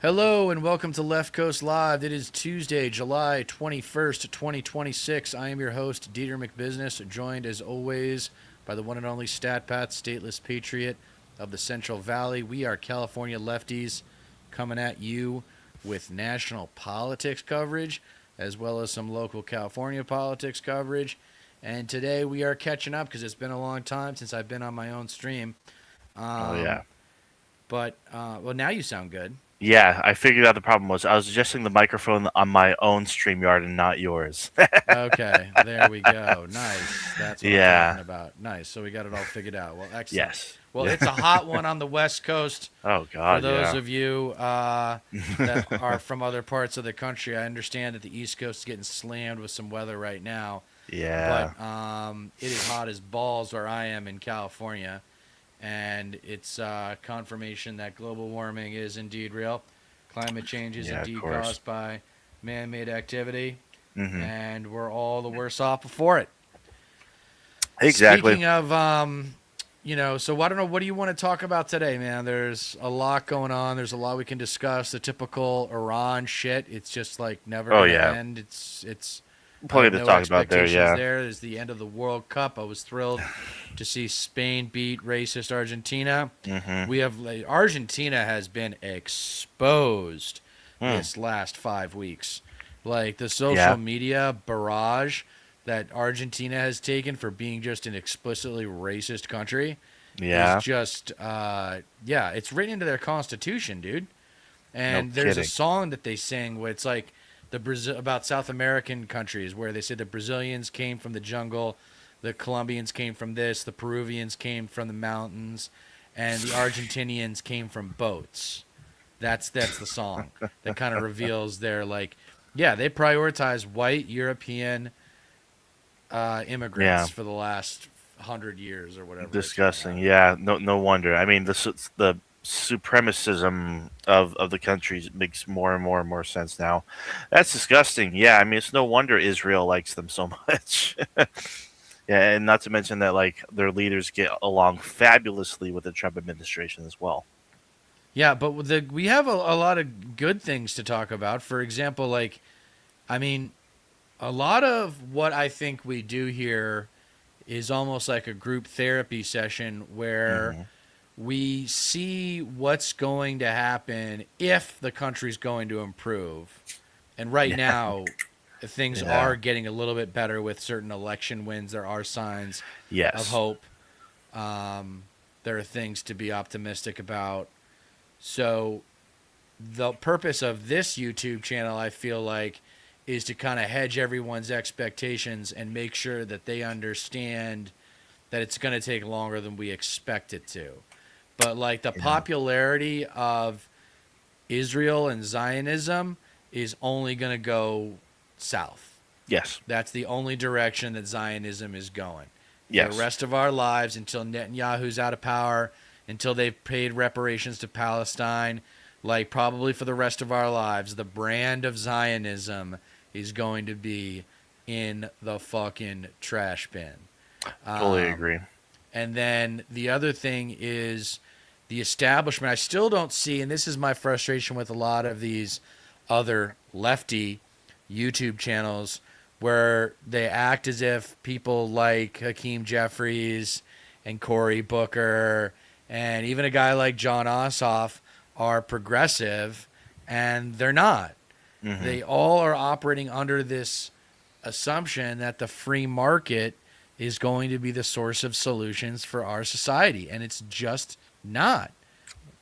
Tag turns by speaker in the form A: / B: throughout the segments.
A: Hello and welcome to Left Coast Live. It is Tuesday, July 21st, 2026. I am your host, Deter McBusiness, joined as always by the one and only StatPath, stateless patriot of the Central Valley. We are California lefties coming at you with national politics coverage as well as some local California politics coverage. And today we are catching up because it's been a long time since I've been on my own stream.
B: Oh yeah.
A: Um, but now you sound good.
B: Yeah, I figured out the problem was I was adjusting the microphone on my own StreamYard and not yours.
A: Okay, there we go. Nice. That's what I'm talking
B: Yeah.
A: about. Nice. So we got it all figured out. Well, excellent.
B: Yes.
A: Well,
B: Yeah.
A: it's a hot one on the West Coast.
B: Oh
A: For
B: God,
A: those
B: yeah.
A: of you that are from other parts of the country, I understand that the East Coast is getting slammed with some weather right now.
B: Yeah.
A: But it is hot as balls where I am in California. And it's confirmation that global warming is indeed real. Climate change is
B: Yeah, of
A: indeed
B: course.
A: caused by man made activity
B: Mhm.
A: and we're all the worse off before it.
B: Exactly.
A: Speaking of, so I don't know, what do you want to talk about today, man? There's a lot going on. There's a lot we can discuss. The typical Iran shit. It's just like never
B: Oh
A: gonna
B: yeah.
A: end. It's. I have
B: Plenty to
A: no
B: talk about there,
A: expectations
B: yeah.
A: there. There's the end of the World Cup. I was thrilled to see Spain beat racist Argentina.
B: Mhm.
A: We have Argentina has been exposed
B: Hmm.
A: this last 5 weeks. Like the social
B: Yeah.
A: media barrage that Argentina has taken for being just an explicitly racist country is
B: Yeah.
A: just, yeah, it's written into their constitution, dude.
B: No
A: And there's a
B: kidding.
A: song that they sing where it's like the Brazil about South American countries where they say the Brazilians came from the jungle, the Colombians came from this, the Peruvians came from the mountains, and the Argentinians came from boats. That's the song that kind of reveals their like, yeah, they prioritize white European
B: Yeah.
A: immigrants for the last 100 years or whatever it's been. I
B: Disgusting.
A: don't know.
B: Yeah. No wonder. I mean, the supremacism of the countries makes more and more and more sense now. That's disgusting. Yeah. I mean, it's no wonder Israel likes them so much. Yeah, and not to mention that like their leaders get along fabulously with the Trump administration as well.
A: Yeah, but we have a lot of good things to talk about. For example, like, I mean, a lot of what I think we do here is almost like a group therapy session where
B: Hmm.
A: we see what's going to happen if the country's going to improve. And right
B: Yeah,
A: now, things
B: yeah,
A: are getting a little bit better with certain election wins. There are signs of
B: yes,
A: hope. Um, there are things to be optimistic about. So, the purpose of this YouTube channel, I feel like, is to kind of hedge everyone's expectations and make sure that they understand that it's going to take longer than we expect it to. But like the
B: yeah,
A: popularity of Israel and Zionism is only going to go south.
B: yes,
A: That's the only direction that Zionism is going. For the
B: yes.
A: rest of our lives, until Netanyahu's out of power, until they've paid reparations to Palestine, like probably for the rest of our lives, the brand of Zionism is going to be in the fucking trash bin.
B: Totally
A: Um,
B: agree.
A: and then the other thing is the establishment. I still don't see, and this is my frustration with a lot of these other lefty YouTube channels where they act as if people like Hakeem Jeffries and Cory Booker and even a guy like John Ossoff are progressive, and they're not.
B: Hmm.
A: They all are operating under this assumption that the free market is going to be the source of solutions for our society, and it's just not.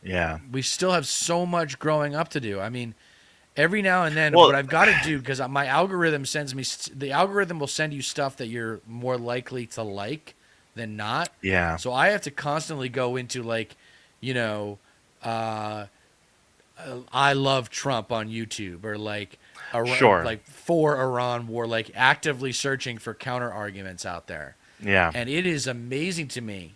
B: Yeah.
A: We still have so much growing up to do. I mean, every now and then,
B: Well,
A: what I've got to do, because my algorithm sends me, the algorithm will send you stuff that you're more likely to like than not.
B: yeah.
A: So I have to constantly go into like, you know, uh, I love Trump on YouTube, or like,
B: Sure.
A: like for Iran war, like actively searching for counter arguments out there.
B: Yeah.
A: And it is amazing to me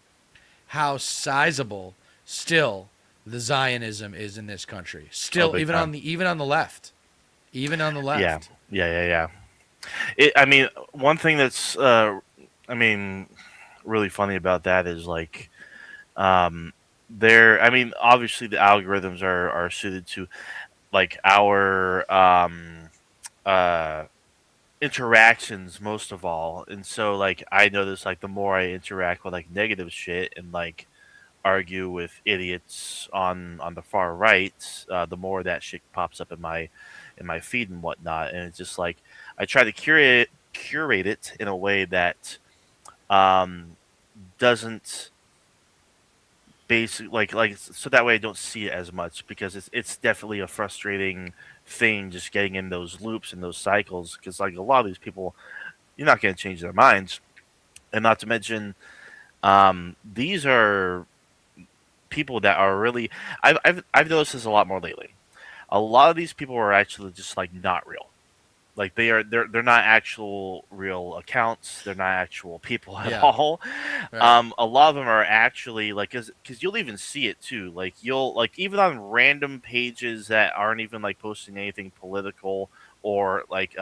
A: how sizable still the Zionism is in this country.
B: Oh,
A: Still,
B: big time.
A: even on the left, even on the
B: Yeah.
A: left.
B: Yeah. I mean, one thing that's, I mean, really funny about that is like, um, there. I mean, obviously the algorithms are suited to. like our uh interactions most of all. And so like I notice like the more I interact with like negative shit and like argue with idiots on the far right, the more that shit pops up in my feed and whatnot. And it's just like I try to curate it in a way that um doesn't basically like so that way I don't see it as much, because it's definitely a frustrating thing just getting in those loops and those cycles, because like a lot of these people, you're not going to change their minds. And not to mention, these are people that are really, I've noticed this a lot more lately. A lot of these people are actually just like not real. Like they're not actual real accounts. They're not actual people at
A: Yeah.
B: all.
A: Right.
B: A lot of them are actually like, because you'll even see it too. Like you'll like even on random pages that aren't even like posting anything political or like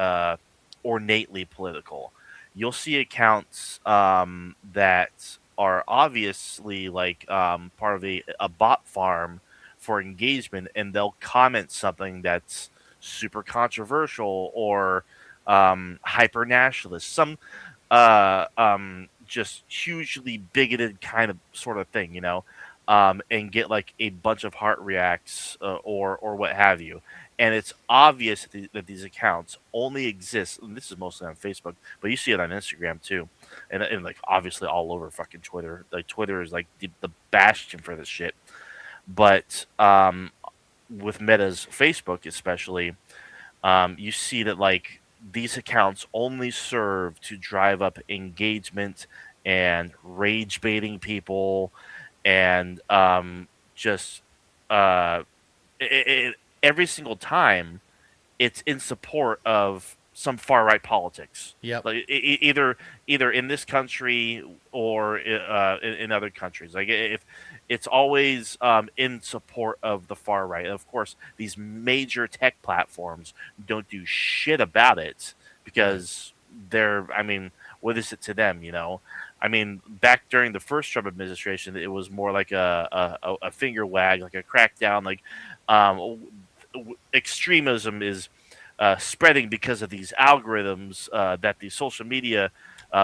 B: ornately political. You'll see accounts that are obviously like part of a bot farm for engagement, and they'll comment something that's super controversial or hyper nationalist, some just hugely bigoted kind of sort of thing, you know, and get like a bunch of heart reacts or what have you. And it's obvious that these accounts only exist, and this is mostly on Facebook, but you see it on Instagram too, and like obviously all over fucking Twitter. Like Twitter is like the bastion for this shit. But with Meta's Facebook especially, you see that like these accounts only serve to drive up engagement and rage baiting people, and just uh, every single time it's in support of some far right politics,
A: Yep.
B: like either in this country or in other countries. Like if it's always in support of the far right. And of course, these major tech platforms don't do shit about it,
A: Right.
B: because they're. I mean, what is it to them? You know. I mean, back during the first Trump administration, it was more like a finger wag, like a crackdown, like um, extremism is spreading because of these algorithms that the social media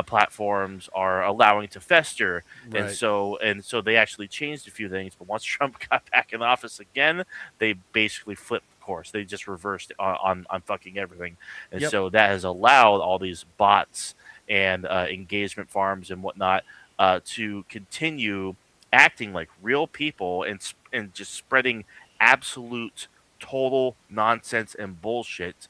B: platforms are allowing to fester,
A: Right.
B: and so they actually changed a few things. But once Trump got back in office again, they basically flipped the course. They just reversed on fucking everything, and
A: Yep.
B: so that has allowed all these bots and engagement farms and whatnot to continue acting like real people and just spreading absolute total nonsense and bullshit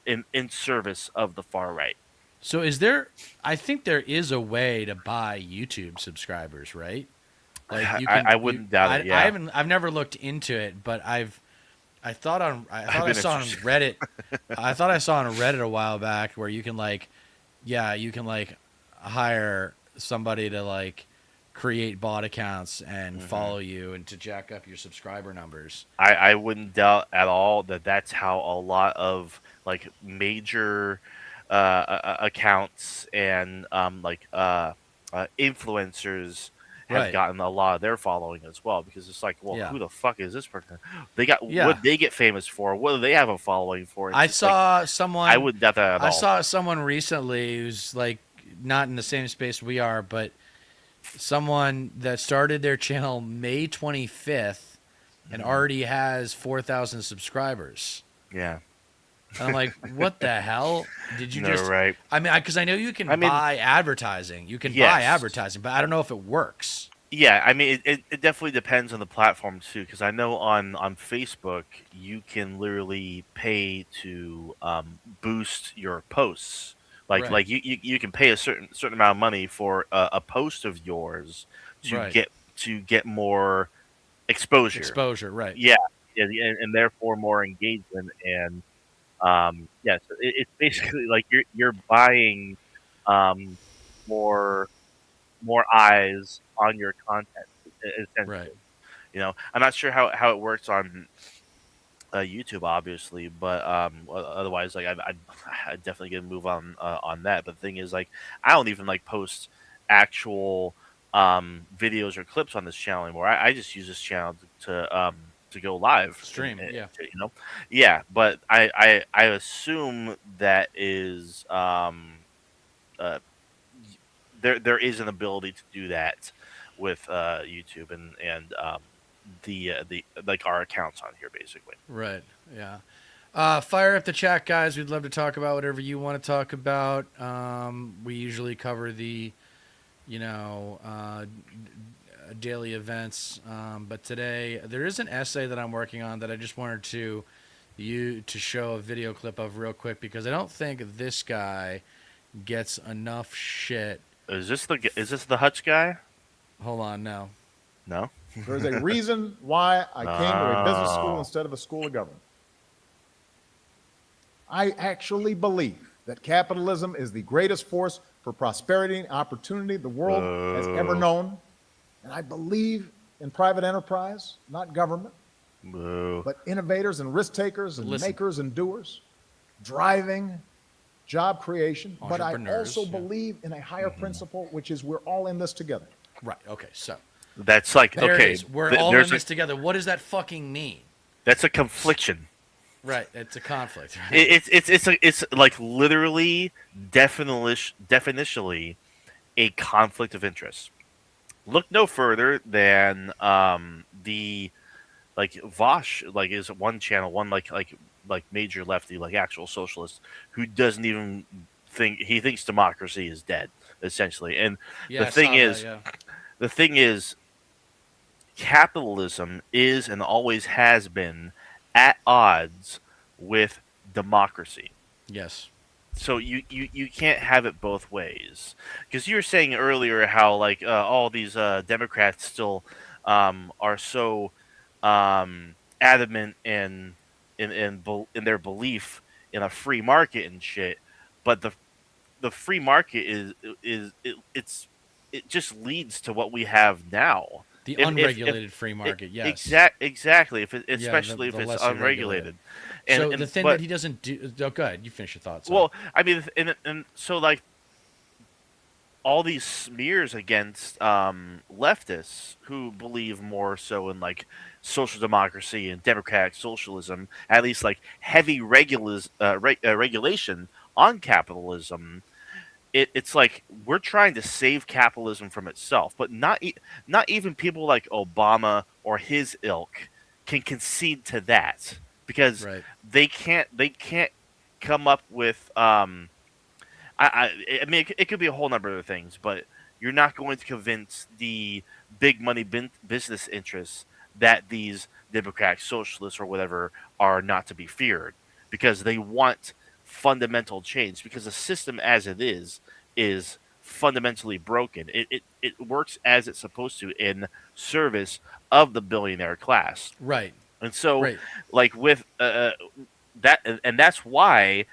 B: in service of the far right.
A: So is there? I think there is a way to buy YouTube subscribers, right? Like you can
B: I
A: you.
B: wouldn't doubt it.
A: I
B: Yeah,
A: haven't. I've never looked into it, but I
B: I've
A: thought I
B: been
A: saw on
B: interested.
A: Reddit. I thought I saw on Reddit a while back where you can like, yeah, you can like hire somebody to like create bot accounts and
B: hmm
A: follow you and to jack up your subscriber numbers.
B: I wouldn't doubt at all that that's how a lot of like major accounts and influencers have
A: Right.
B: gotten a lot of their following as well, because it's like, well,
A: Yeah.
B: who the fuck is this person? They got
A: Yeah.
B: what they get famous for? What do they have a following for? It's
A: I
B: just like
A: saw
B: I
A: someone
B: wouldn't doubt that at
A: I
B: all.
A: saw someone recently who's like not in the same space we are, but someone that started their channel May 25th and
B: hmm
A: already has 4,000 subscribers.
B: Yeah,
A: And I'm like, what the hell? Did you
B: no,
A: just?
B: right.
A: I mean, because I know you can
B: I mean,
A: buy advertising. You can buy
B: yes.
A: advertising, but I don't know if it works.
B: Yeah, I mean, it definitely depends on the platform too, because I know on Facebook you can literally pay to boost your posts.
A: Right.
B: You can pay a certain amount of money for a post of yours
A: Right.
B: to get more exposure.
A: Exposure. Right.
B: Yeah, yeah, and therefore more engagement. And yeah, so it's basically like you're buying um, more eyes on your content,
A: Right.
B: essentially. You know, I'm not sure how it works on YouTube, obviously, but otherwise, like I definitely gonna move on that. But the thing is, like, I don't even like post actual videos or clips on this channel anymore. I just use this channel to to go live.
A: Stream, yeah.
B: Yeah, but I assume that is uh, there is an ability to do that with YouTube and the like our accounts on here basically.
A: Right. Yeah. Fire up the chat, guys. We'd love to talk about whatever you want to talk about. We usually cover the, you know, daily events. But today there is an essay that I'm working on that I just wanted to show a video clip of real quick because I don't think this guy gets enough shit.
B: Is this the Hutch guy?
A: Hold on, no.
B: No.
C: There's a reason why I came to a business school
B: Oh.
C: instead of a school of government. I actually believe that capitalism is the greatest force for prosperity and opportunity the world has ever known. And I believe in private enterprise, not government,
B: Boo.
C: but innovators and risk takers and
A: Listen.
C: makers and doers, driving job creation. But I
A: Entrepreneurs,
C: also
A: yeah.
C: believe in a higher principle, which is we're all in this together.
A: Right. Okay. So
B: That's like
A: there
B: okay.
A: it is. We're all in
B: there's
A: this together. What does that fucking mean?
B: that's a confliction.
A: Right. It's a conflict. Right?
B: It's like literally definitionally a conflict of interest. Look no further than the like Vosh like is one channel one like major lefty like actual socialist who doesn't even he thinks democracy is dead essentially. And
A: Yeah,
B: the thing
A: I saw
B: is
A: that, yeah.
B: the thing is capitalism is and always has been at odds with democracy.
A: Yes.
B: So you can't have it both ways because you were saying earlier how like all these Democrats still are so adamant in their belief in a free market and shit, but the free market it just leads to what we have now.
A: The
B: If
A: unregulated free market, yes.
B: Exactly.
A: the
B: Especially if it's
A: less you regulate
B: unregulated.
A: it. So
B: And
A: the thing
B: but
A: that he doesn't do. Oh, go ahead. You finish your thoughts.
B: well, I mean, and so like all these smears against leftists who believe more so in like social democracy and democratic socialism, at least like heavy regulation on capitalism. It's like we're trying to save capitalism from itself, but not even people like Obama or his ilk can concede to that because
A: Right.
B: they can't come up with I mean it could be a whole number of things, but you're not going to convince the big money business interests that these democratic socialists or whatever are not to be feared because they want fundamental change because the system as it is fundamentally broken. It works as it's supposed to in service of the billionaire class.
A: Right.
B: And so
A: Right.
B: like with that and that's why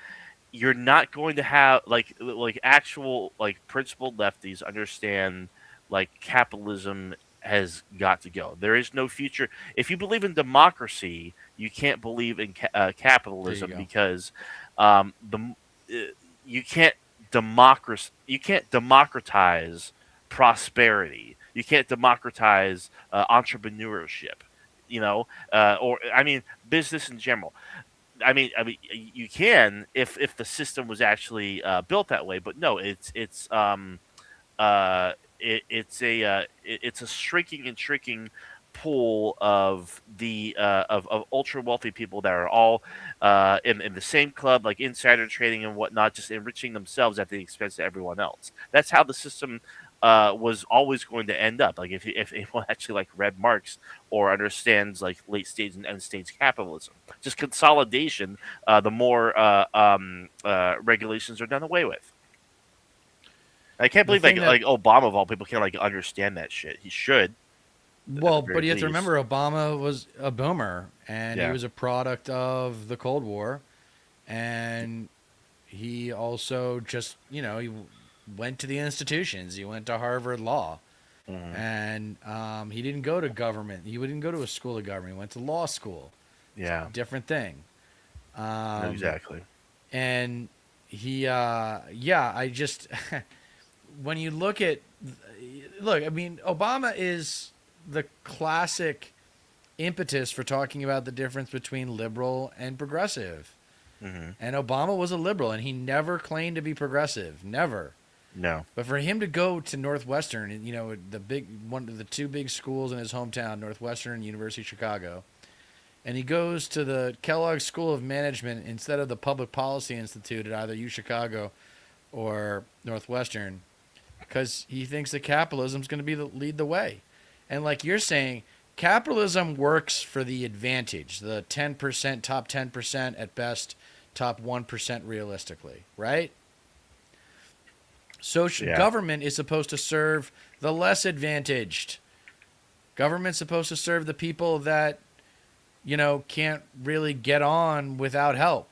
B: you're not going to have like actual like principled lefties understand like capitalism has got to go. There is no future. If you believe in democracy, you can't believe in capitalism
A: go.
B: because the you can't you can't democratize prosperity. You can't democratize entrepreneurship. Or I mean, business in general. I mean, you can if the system was actually built that way, but no, it's a shrinking and shrinking pool of the of ultra wealthy people that are all in the same club, like insider trading and whatnot, just enriching themselves at the expense of everyone else. That's how the system was always going to end up. Like if anyone actually like read Marx or understands like late stage and end stage capitalism, just consolidation. The more regulations are done away with. I can't believe like Obama of all people can't like understand that shit. He should.
A: Well, but you have to remember Obama was a boomer and he
B: Yeah.
A: was a product of the Cold War, and he also just he went to the institutions. He went to Harvard Law,
B: Mhm.
A: and he didn't go to government. He didn't go to a school of government. He went to law school.
B: Yeah.
A: Different thing.
B: Exactly.
A: And he I just when you look, I mean, Obama is the classic impetus for talking about the difference between liberal and progressive.
B: Hmm.
A: And Obama was a liberal, and he never claimed to be progressive, never.
B: No.
A: But for him to go to Northwestern, one of the two big schools in his hometown, Northwestern and University of Chicago, and he goes to the Kellogg School of Management instead of the Public Policy Institute at either U Chicago or Northwestern, because he thinks that capitalism is going to lead the way. And like you're saying, capitalism works for the advantage, the 10%, top 10% at best, top 1% realistically, right?
B: Yeah.
A: Government is supposed to serve the less advantaged. Government's supposed to serve the people that, can't really get on without help,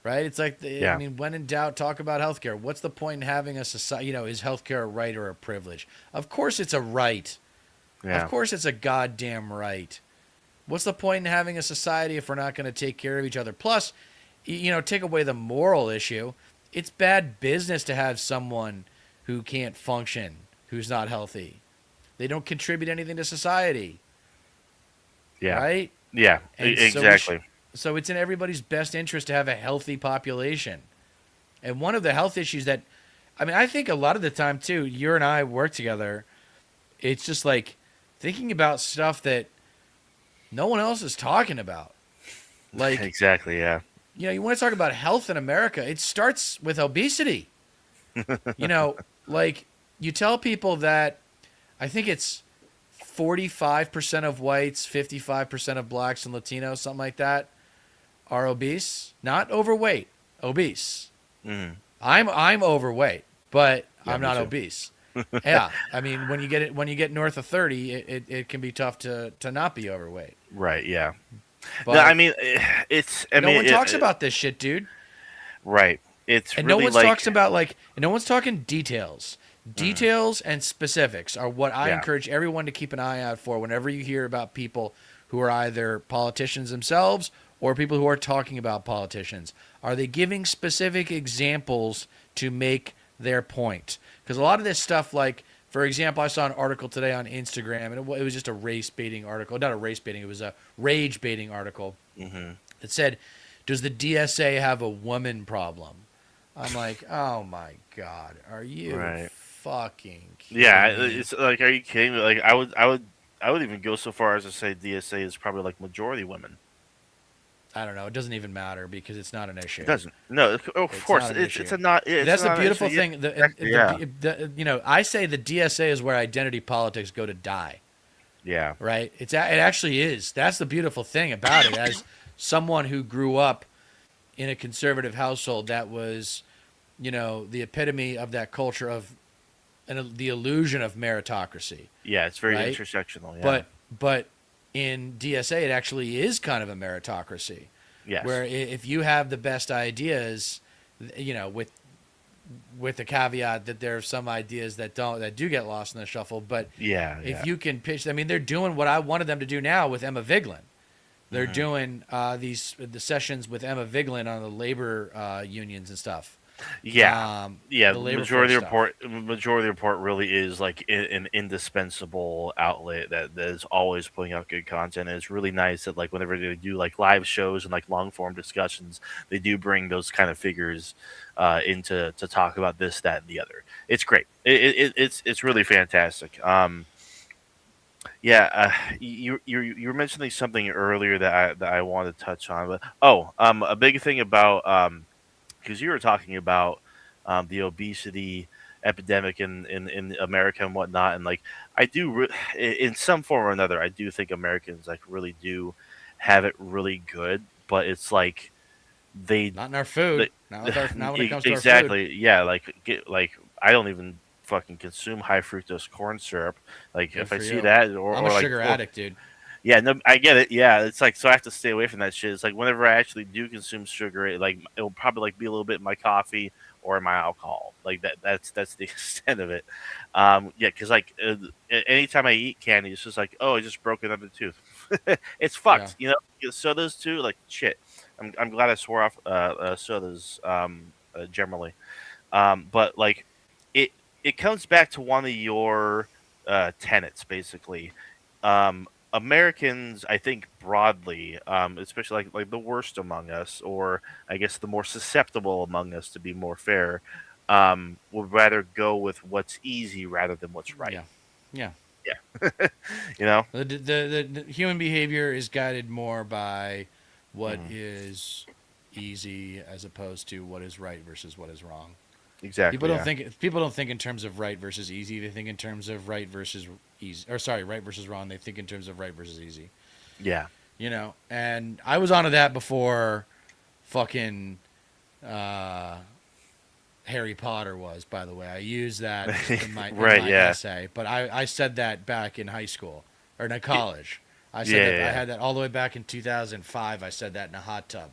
A: right? It's like,
B: Yeah.
A: when in doubt, talk about healthcare. What's the point in having a society, is healthcare a right or a privilege? Of course it's a right.
B: Yeah.
A: Of course it's a goddamn right. What's the point in having a society if we're not going to take care of each other? Plus, take away the moral issue. It's bad business to have someone who can't function, who's not healthy. They don't contribute anything to society,
B: Yeah.
A: right?
B: Yeah.
A: And
B: Exactly.
A: So it's in everybody's best interest to have a healthy population. And one of the health issues that, I think a lot of the time too, you and I work together, it's just like thinking about stuff that no one else is talking about. Like,
B: Exactly. Yeah.
A: you want to talk about health in America, it starts with obesity. Like you tell people that I think it's 45% of whites, 55% of blacks and Latinos, something like that, are obese, not overweight, obese.
B: Hmm.
A: I'm overweight, but
B: Yeah,
A: I'm
B: me
A: not
B: too.
A: obese. Yeah, when you get north of 30, it can be tough to not be overweight.
B: Right. Yeah.
A: But
B: No, I mean, it's. I
A: no
B: mean,
A: one talks about this shit, dude.
B: right. It's
A: And no
B: really
A: one's
B: like.
A: talks about and no one's talking details.
B: Mhm.
A: Details and specifics are what I
B: Yeah.
A: encourage everyone to keep an eye out for whenever you hear about people who are either politicians themselves or people who are talking about politicians. Are they giving specific examples to make their point? Because a lot of this stuff, like, for example, I saw an article today on Instagram, and it was just a race baiting article. Not a race baiting, it was a rage baiting article.
B: Mhm.
A: It said, "Does the DSA have a woman problem?" I'm like, oh my God, are you
B: Right.
A: fucking
B: Yeah.
A: kidding me?
B: It's like, are you kidding me? Like, I would even go so far as to say DSA is probably like majority women.
A: I don't know. It doesn't even matter because it's not an issue.
B: It doesn't. No, of
A: It's
B: course
A: not an
B: it's
A: issue.
B: a not.
A: But
B: It's
A: that's the
B: not an
A: beautiful
B: issue.
A: thing.
B: Yeah.
A: I say the DSA is where identity politics go to die.
B: Yeah.
A: Right? It actually is. That's the beautiful thing about it. As someone who grew up in a conservative household, that was, the epitome of that culture of the illusion of meritocracy.
B: Yeah. It's very
A: Right?
B: intersectional. Yeah.
A: But in DSA, it actually is kind of a meritocracy,
B: Yes.
A: where if you have the best ideas, with the caveat that there are some ideas that do get lost in the shuffle. But
B: Yeah.
A: if
B: Yeah.
A: you can pitch, they're doing what I wanted them to do now with Emma Vigeland. They're
B: Mhm.
A: doing the sessions with Emma Vigeland on the labor unions and stuff.
B: Yeah. Yeah.
A: The labor
B: Majority
A: force stuff.
B: report. Majority report really is like an indispensable outlet that is always putting out good content. And it's really nice that like whenever they do like live shows and like long form discussions, they do bring those kind of figures into to talk about this, that, and the other. It's great. It's really fantastic. Yeah, you were mentioning something earlier that I wanted to touch on, but a big thing about because you were talking about the obesity epidemic in America and whatnot, and like I do in some form or another, I do think Americans like really do have it really good, but it's like they
A: Not in our food.
B: the,
A: Not when it comes to our food.
B: exactly. Yeah, like I don't even fucking consume high fructose corn syrup. Like
A: Good
B: if I
A: for
B: see
A: you.
B: that
A: I'm a
B: or like
A: sugar addict, dude.
B: yeah, no, I get it. Yeah, it's like so I have to stay away from that shit. It's like whenever I actually do consume sugar, it'll probably like be a little bit in my coffee or in my alcohol. Like that's the extent of it. Yeah, because like anytime I eat candy, it's just like oh, I just broke another tooth. It's
A: Yeah.
B: fucked. You know, sodas too. Like shit. I'm glad I swore off sodas generally. But like it comes back to one of your tenets basically. Americans, I think broadly, especially like the worst among us, or I guess the more susceptible among us, to be more fair, would rather go with what's easy rather than what's right.
A: Yeah, yeah.
B: Yeah, you know.
A: The human behavior is guided more by what
B: Hmm.
A: is easy as opposed to what is right versus what is wrong.
B: Exactly. Yeah.
A: People don't think in terms of right versus easy. They think in terms of right versus easy, or sorry, right versus wrong. They think in terms of right versus easy.
B: Yeah.
A: And I was onto that before fucking uh, Harry Potter was. By the way, I used that in my
B: Right. Yeah.
A: essay, but I said that back in high school or in
B: Y-
A: college. I
B: Yeah.
A: said that I
B: Yeah.
A: had that all the way back in 2005. I said that in a hot tub.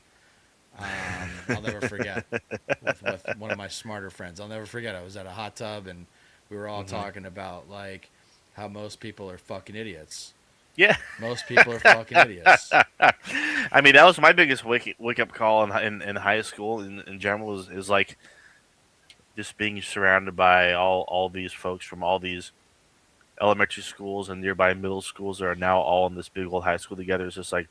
A: I'll never forget with one of my smarter friends. I'll never forget. I was at a hot tub and we were all
B: Hmm.
A: talking about like how most people are fucking idiots.
B: Yeah.
A: Most people are fucking idiots.
B: I mean, that was my biggest wake up call in high school in general is like just being surrounded by all these folks from all these elementary schools and nearby middle schools that are now all in this big old high school together. It's just like,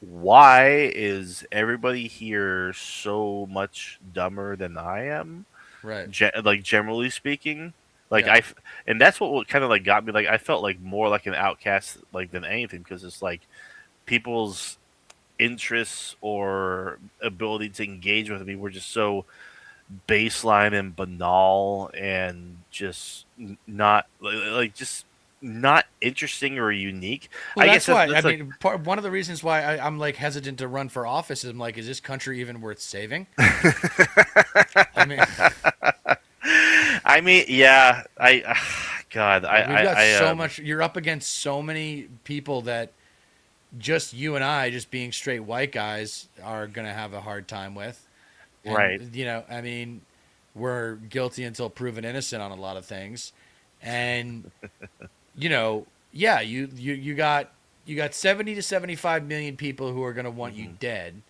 B: why is everybody here so much dumber than I am?
A: Right.
B: Like generally speaking, like
A: Yeah.
B: and that's what kind of like got me. Like I felt like more like an outcast like than anything because it's like people's interests or ability to engage with me were just so baseline and banal and just not just not interesting or unique.
A: Well,
B: I guess
A: that's why. I
B: that's like
A: mean, one of the reasons why I'm like hesitant to run for office is I'm like, is this country even worth saving? I mean,
B: I mean, yeah, God,
A: like we've got so
B: um,
A: much. You're up against so many people that just you and I, just being straight white guys, are gonna have a hard time with.
B: right.
A: And I mean, we're guilty until proven innocent on a lot of things, and yeah, you got 70 to 75 million people who are gonna want you
B: Hmm.
A: dead,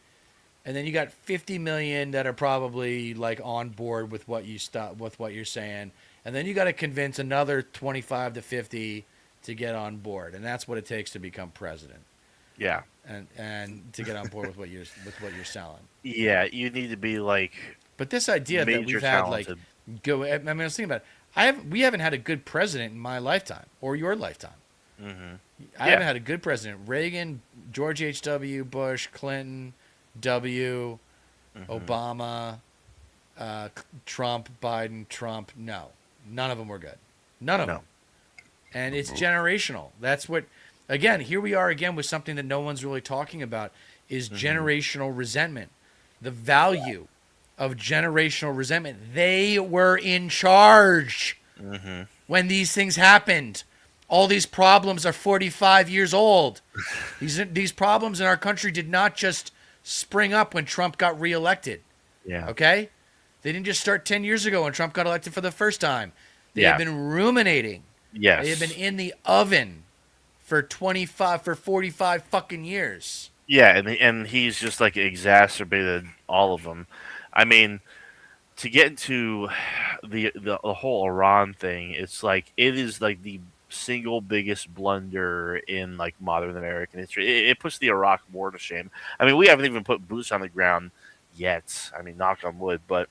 A: and then you got 50 million that are probably like on board with with what you're saying, and then you got to convince another 25 to 50 to get on board, and that's what it takes to become president,
B: Yeah,
A: and to get on board with what you're selling.
B: yeah. You need to be like
A: But this idea that
B: major
A: we've had like
B: talented.
A: I mean, I was thinking about it. We haven't had a good president in my lifetime or your lifetime.
B: Hmm.
A: I
B: Yeah.
A: haven't had a good president. Reagan, George H.W. Bush, Clinton, W.
B: Hmm.
A: Obama, Trump, Biden, Trump. No, none of them were good. None of them.
B: No.
A: And it's generational. That's what. Again, here we are again with something that no one's really talking about is
B: Hmm.
A: generational resentment. The value of generational resentment. They were in charge
B: Hmm.
A: when these things happened. All these problems are 45 years old. These problems in our country did not just spring up when Trump got reelected.
B: Yeah.
A: Okay? They didn't just start 10 years ago when Trump got elected for the first time. They have
B: Yeah.
A: been ruminating. They have been
B: Yes.
A: in the oven for 45 fucking years.
B: Yeah, and he's just like exacerbated all of them. I mean, to get into the whole Iran thing, it's like it is like the single biggest blunder in like modern American history. It puts the Iraq War to shame. I mean, we haven't even put boots on the ground yet. I mean, knock on wood, but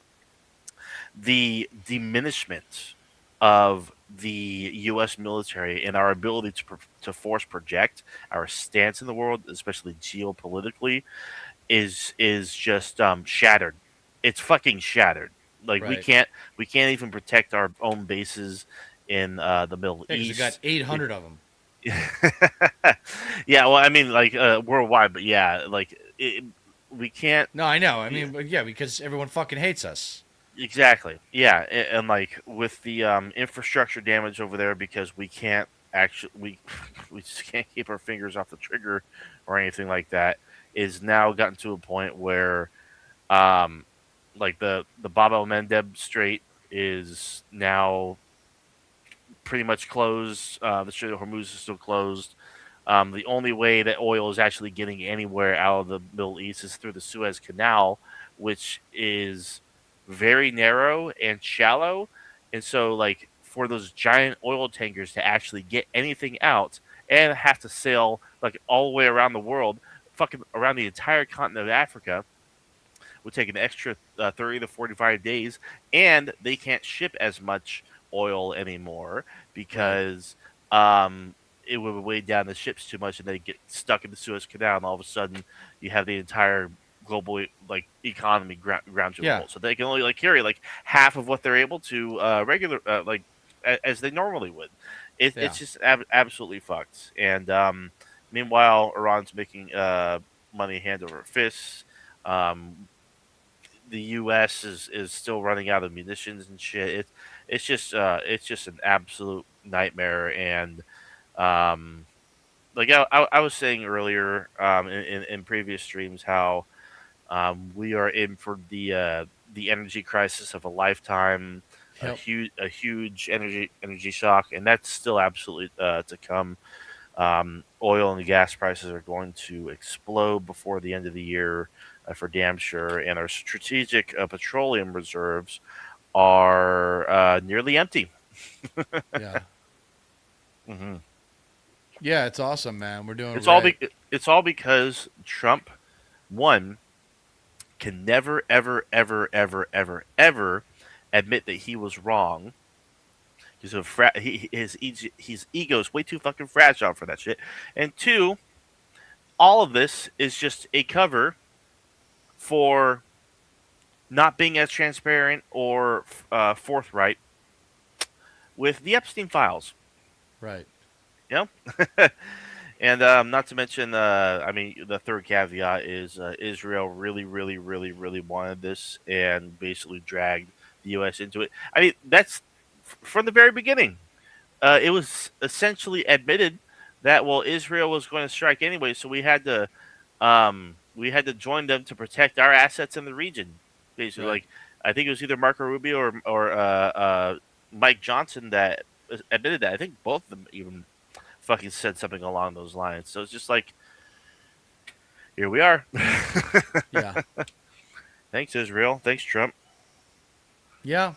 B: the diminishment of the U.S. military and our ability to force project our stance in the world, especially geopolitically, is just shattered. It's fucking shattered. Like
A: Right.
B: we can't even protect our own bases in the Middle
A: Yeah, because we got
B: East. It,
A: 800 of them.
B: yeah, well, I mean, like worldwide, but yeah, like we can't.
A: No, I know. I
B: Yeah,
A: mean, yeah, because everyone fucking hates us.
B: exactly. Yeah, and like with the infrastructure damage over there, because we can't actually we just can't keep our fingers off the trigger or anything like that. Is now gotten to a point where um, like the Bab el Mandeb Strait is now pretty much closed. The Strait of Hormuz is still closed. The only way that oil is actually getting anywhere out of the Middle East is through the Suez Canal, which is very narrow and shallow. And so, like, for those giant oil tankers to actually get anything out, and have to sail like all the way around the world, fucking around the entire continent of Africa, would take an extra 30 to 45 days, and they can't ship as much oil anymore
A: Right.
B: because it would weigh down the ships too much, and they get stuck in the Suez Canal, and all of a sudden you have the entire global like economy ground to a
A: Yeah.
B: halt. So they can only like carry like half of what they're able to regular like as they normally would.
A: Yeah.
B: It's just absolutely fucked. And meanwhile, Iran's making money hand over fist. Um, the U.S. is still running out of munitions and shit. It's just an absolute nightmare. And um, like I was saying earlier in previous streams, how we are in for the energy crisis of a lifetime,
A: Yep.
B: a huge energy shock, and that's still absolutely to come. Oil and gas prices are going to explode before the end of the year, for damn sure. And our strategic petroleum reserves are nearly empty.
A: Yeah.
B: hmm
A: Yeah. It's awesome, man. We're doing
B: It's all
A: right.
B: it's all because Trump, one, can never ever admit that he was wrong. His ego is way too fucking fragile for that shit. And two, all of this is just a cover for not being as transparent or forthright with the Epstein files.
A: Right.
B: You know, and not to mention, I mean, the third caveat is Israel really wanted this and basically dragged the U.S. into it. I mean, that's from the very beginning. It was essentially admitted that well, Israel was going to strike anyway, so we had to join them to protect our assets in the region. Basically,
A: Right.
B: like I think it was either Marco Rubio or Mike Johnson that admitted that. I think both of them even fucking said something along those lines. So it's just like, here we are.
A: Yeah.
B: Thanks, Israel. Thanks, Trump.
A: Yeah.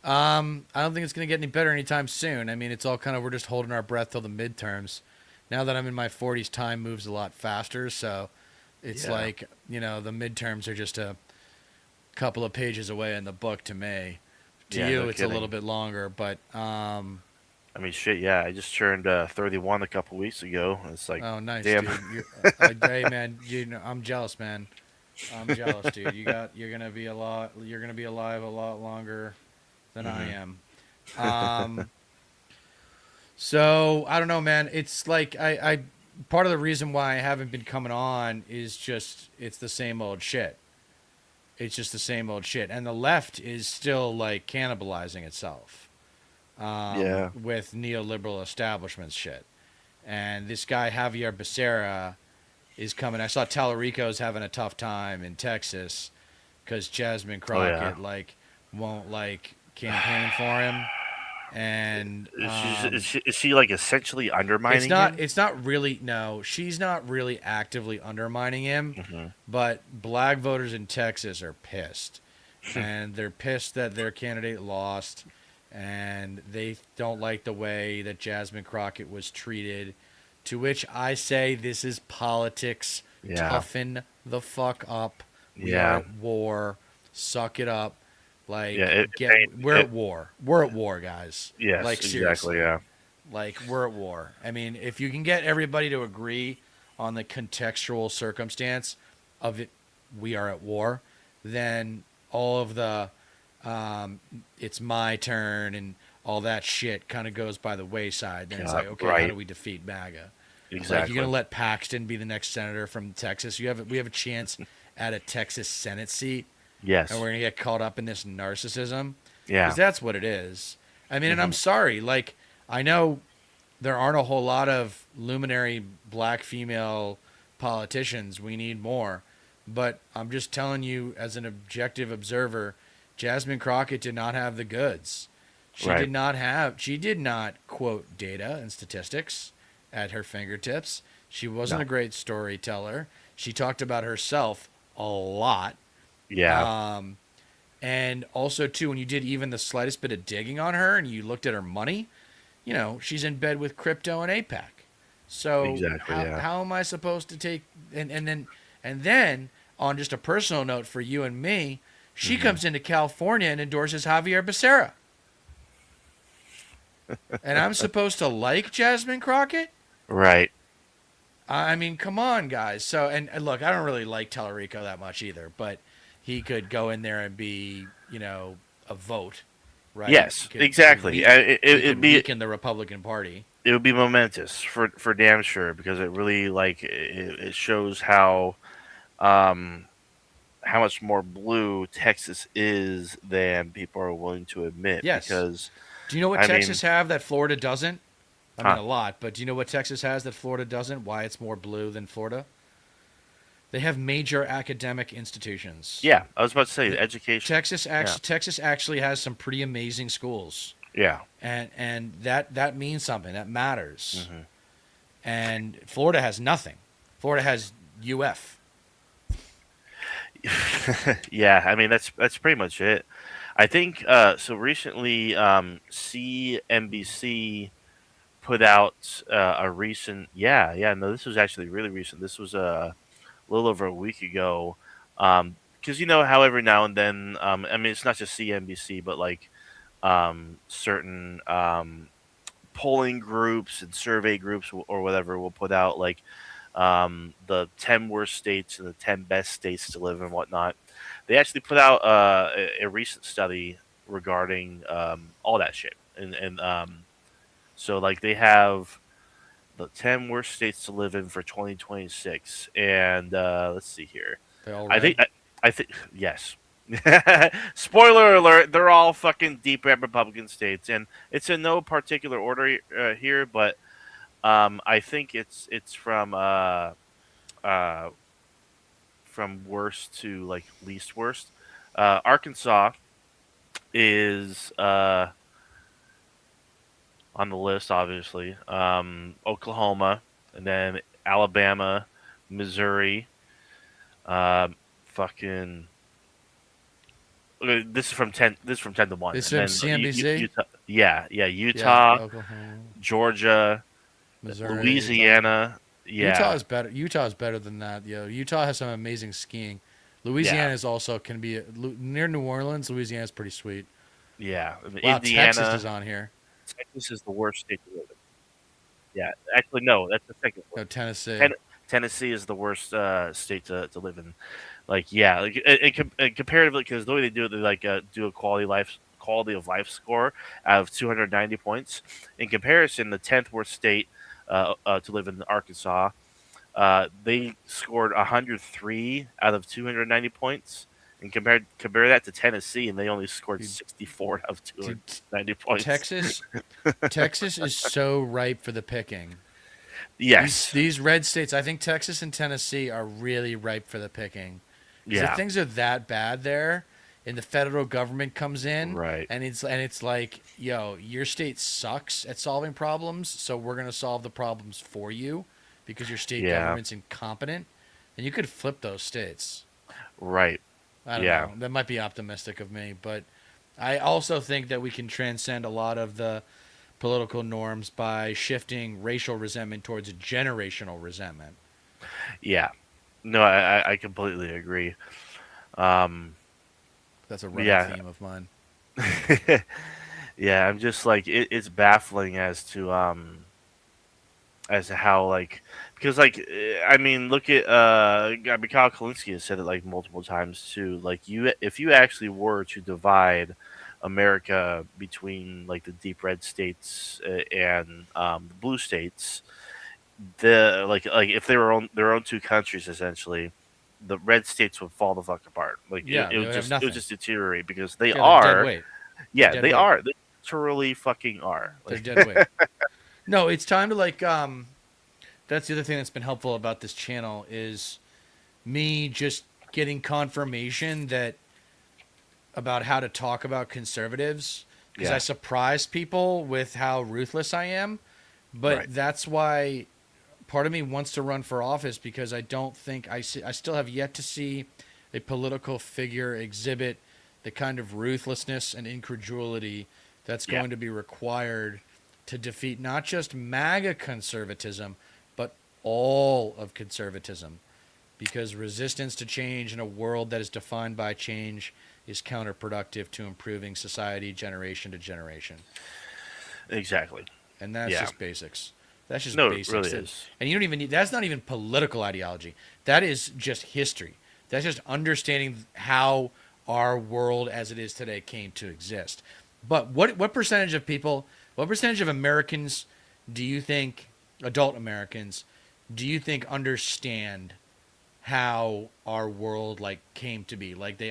A: I don't think it's going to get any better anytime soon. I mean, it's all kind of, we're just holding our breath till the midterms. Now that I'm in my 40s, time moves a lot faster. So it's
B: Yeah.
A: like, the midterms are just a couple of pages away in the book to me. To
B: Yeah,
A: you,
B: no
A: it's a
B: kidding.
A: little bit longer, but,
B: I mean, shit. Yeah, I just turned 31 a couple weeks ago. It's like,
A: oh, nice,
B: damn.
A: dude. Hey, man, I'm jealous, man. I'm jealous, dude. You're going to be alive a lot longer than I
B: hmm
A: am. Um, So I don't know, man. It's like I part of the reason why I haven't been coming on is just it's the same old shit. It's just the same old shit, and the left is still like cannibalizing itself
B: Yeah.
A: with neoliberal establishment shit. And this guy Javier Becerra is coming. I saw Tallarico's having a tough time in Texas because Jasmine
B: Oh yeah.
A: Crockett won't campaign for him, and
B: Is she like essentially undermining him?
A: It's not really. No, she's not really actively undermining him,
B: hmm
A: but black voters in Texas are pissed, and they're pissed that their candidate lost, and they don't like the way that Jasmine Crockett was treated. To which I say, this is politics.
B: Yeah.
A: Toughen the fuck up. We are
B: Yeah.
A: at war. Suck it up.
B: Yeah.
A: We're at war. We're at war, guys.
B: Yes.
A: Like,
B: Exactly.
A: seriously.
B: Yeah.
A: Like, we're at war. I mean, if you can get everybody to agree on the contextual circumstance of it, we are at war, then all of the it's my turn and all that shit kind of goes by the wayside. Then it's
B: Yeah.
A: like, okay, how do
B: Right.
A: we defeat MAGA? Like, you're
B: Exactly.
A: gonna let Paxton be the next senator from Texas? We have a chance at a Texas Senate seat, and
B: Yes.
A: we're gonna get caught up in this narcissism because
B: Yeah.
A: that's what it is. I mean, and I'm
B: hmm
A: sorry, like I know there aren't a whole lot of luminary black female politicians. We need more. But I'm just telling you, as an objective observer, Jasmine Crockett did not have the goods.
B: Right.
A: She did not quote data and statistics at her fingertips. She wasn't
B: No.
A: a great storyteller. She talked about herself a lot.
B: Yeah.
A: Um, and also, too, when you did even the slightest bit of digging on her and you looked at her money, she's in bed with crypto and APAC. So
B: Exactly. Yeah.
A: how am I supposed to take and then on just a personal note for you and me, she
B: Hmm.
A: comes into California and endorses Javier Becerra. And I'm supposed to like Jasmine Crockett?
B: Right.
A: I mean, come on, guys. So, and look, I don't really like Tellerico that much either, but he could go in there and be, a vote, right?
B: Yes.
A: He could
B: Exactly. It'd be
A: weaken the Republican Party.
B: it would be momentous for damn sure because it really like it shows um how much more blue Texas is than people are willing to admit.
A: Yes.
B: Because
A: Do you know what
B: I
A: Texas
B: mean,
A: have that Florida doesn't? I mean,
B: huh?
A: a lot, but do you know what Texas has that Florida doesn't? Why it's more blue than Florida? They have major academic institutions.
B: Yeah, I was about to say
A: The,
B: education.
A: Texas
B: Yeah.
A: actually Texas actually has some pretty amazing schools,
B: Yeah.
A: and that means something. That matters.
B: Hmm.
A: And Florida has nothing. Florida has UF.
B: Yeah, I mean that's pretty much it. I think so. Recently, CNBC put out a recent. Yeah. No, this was actually really recent. This was a little over a week ago. Because you know how every now and then, I mean, it's not just CNBC, but like certain polling groups and survey groups or whatever will put out like the 10 worst states and the 10 best states to live in and whatnot. They actually put out a recent study regarding all that shit. And so, like, they have the 10 worst states to live in for 2026. And let's see here.
A: They all
B: I think,
A: red.
B: I think, yes. Spoiler alert, they're all fucking deep red Republican states. And it's in no particular order here, but I think it's uh, from worst to like least worst. Arkansas is on the list, obviously. Oklahoma, and then Alabama, Missouri. Fucking. Okay, this is from 10. This is from 10 to 1,
A: This
B: and
A: from
B: then
A: CNBC.
B: Utah. Yeah,
A: Yeah,
B: Utah,
A: Oklahoma,
B: Georgia,
A: Missouri, Utah.
B: Louisiana.
A: Utah
B: Yeah,
A: is better. Utah is better than that. Utah has some amazing skiing.
B: yeah,
A: Louisiana is also can be near New Orleans. Louisiana is pretty sweet.
B: yeah. I mean,
A: Wow, Texas is
B: Indiana.
A: on here.
B: Texas is the worst state to live in. Yeah, actually, no, that's the second
A: No,
B: worst.
A: Tennessee.
B: Ten- Tennessee is the worst state to live in. Like, yeah, like comparatively, because the way they do it, they like do a quality of life score out of 290 points. In comparison, the 10th worst state to live in, Arkansas, they scored 103 out of 290 points. And compare that to Tennessee, and they only scored
A: Dude,
B: 64 out of
A: dude,
B: 290 points.
A: Texas, Texas is so ripe for the picking. These
B: Yes.
A: these red states, I think Texas and Tennessee are really ripe for the picking. Because if
B: Yeah.
A: things are that bad there, and the federal government comes in,
B: Right.
A: and it's like, yo, your state sucks at solving problems, so we're gonna solve the problems for you because your state
B: Yeah.
A: government's incompetent, and you could flip those states.
B: Right.
A: I don't
B: Yeah.
A: know. That might be optimistic of me, but I also think that we can transcend a lot of the political norms by shifting racial resentment towards a generational resentment.
B: Yeah. No, I completely agree. Um,
A: That's a running
B: yeah,
A: theme of mine.
B: yeah. I'm just like it's baffling as to how like because like I mean look at I mean Kyle Kalinske has said it like multiple times too. Like you, if you actually were to divide America between like the deep red states and the blue states, the like if they were on their own two countries essentially, the red states would fall the fuck apart. Like
A: Yeah,
B: it
A: they
B: would
A: would have
B: just
A: nothing.
B: deteriorate because they
A: Yeah, they're dead
B: are.
A: weight. They're
B: Yeah,
A: dead
B: they
A: weight.
B: are. They literally fucking are.
A: They're
B: Like,
A: dead weight. No, it's time to like. That's the other thing that's been helpful about this channel is me just getting confirmation that about how to talk about conservatives because
B: yeah,
A: I surprise people with how ruthless I am. But
B: right.
A: that's why part of me wants to run for office because I don't think I still have yet to see a political figure exhibit the kind of ruthlessness and incredulity that's
B: Yeah.
A: going to be required to defeat not just MAGA conservatism, all of conservatism, because resistance to change in a world that is defined by change is counterproductive to improving society generation to generation.
B: Exactly.
A: And that's
B: Yeah.
A: just basics. That's just
B: No, it
A: basics.
B: really is.
A: And you don't even need, that's not even political ideology. That is just history. That's just understanding how our world as it is today came to exist. But what percentage of people, what percentage of Americans do you think, adult Americans, do you think understand how our world like came to be? Like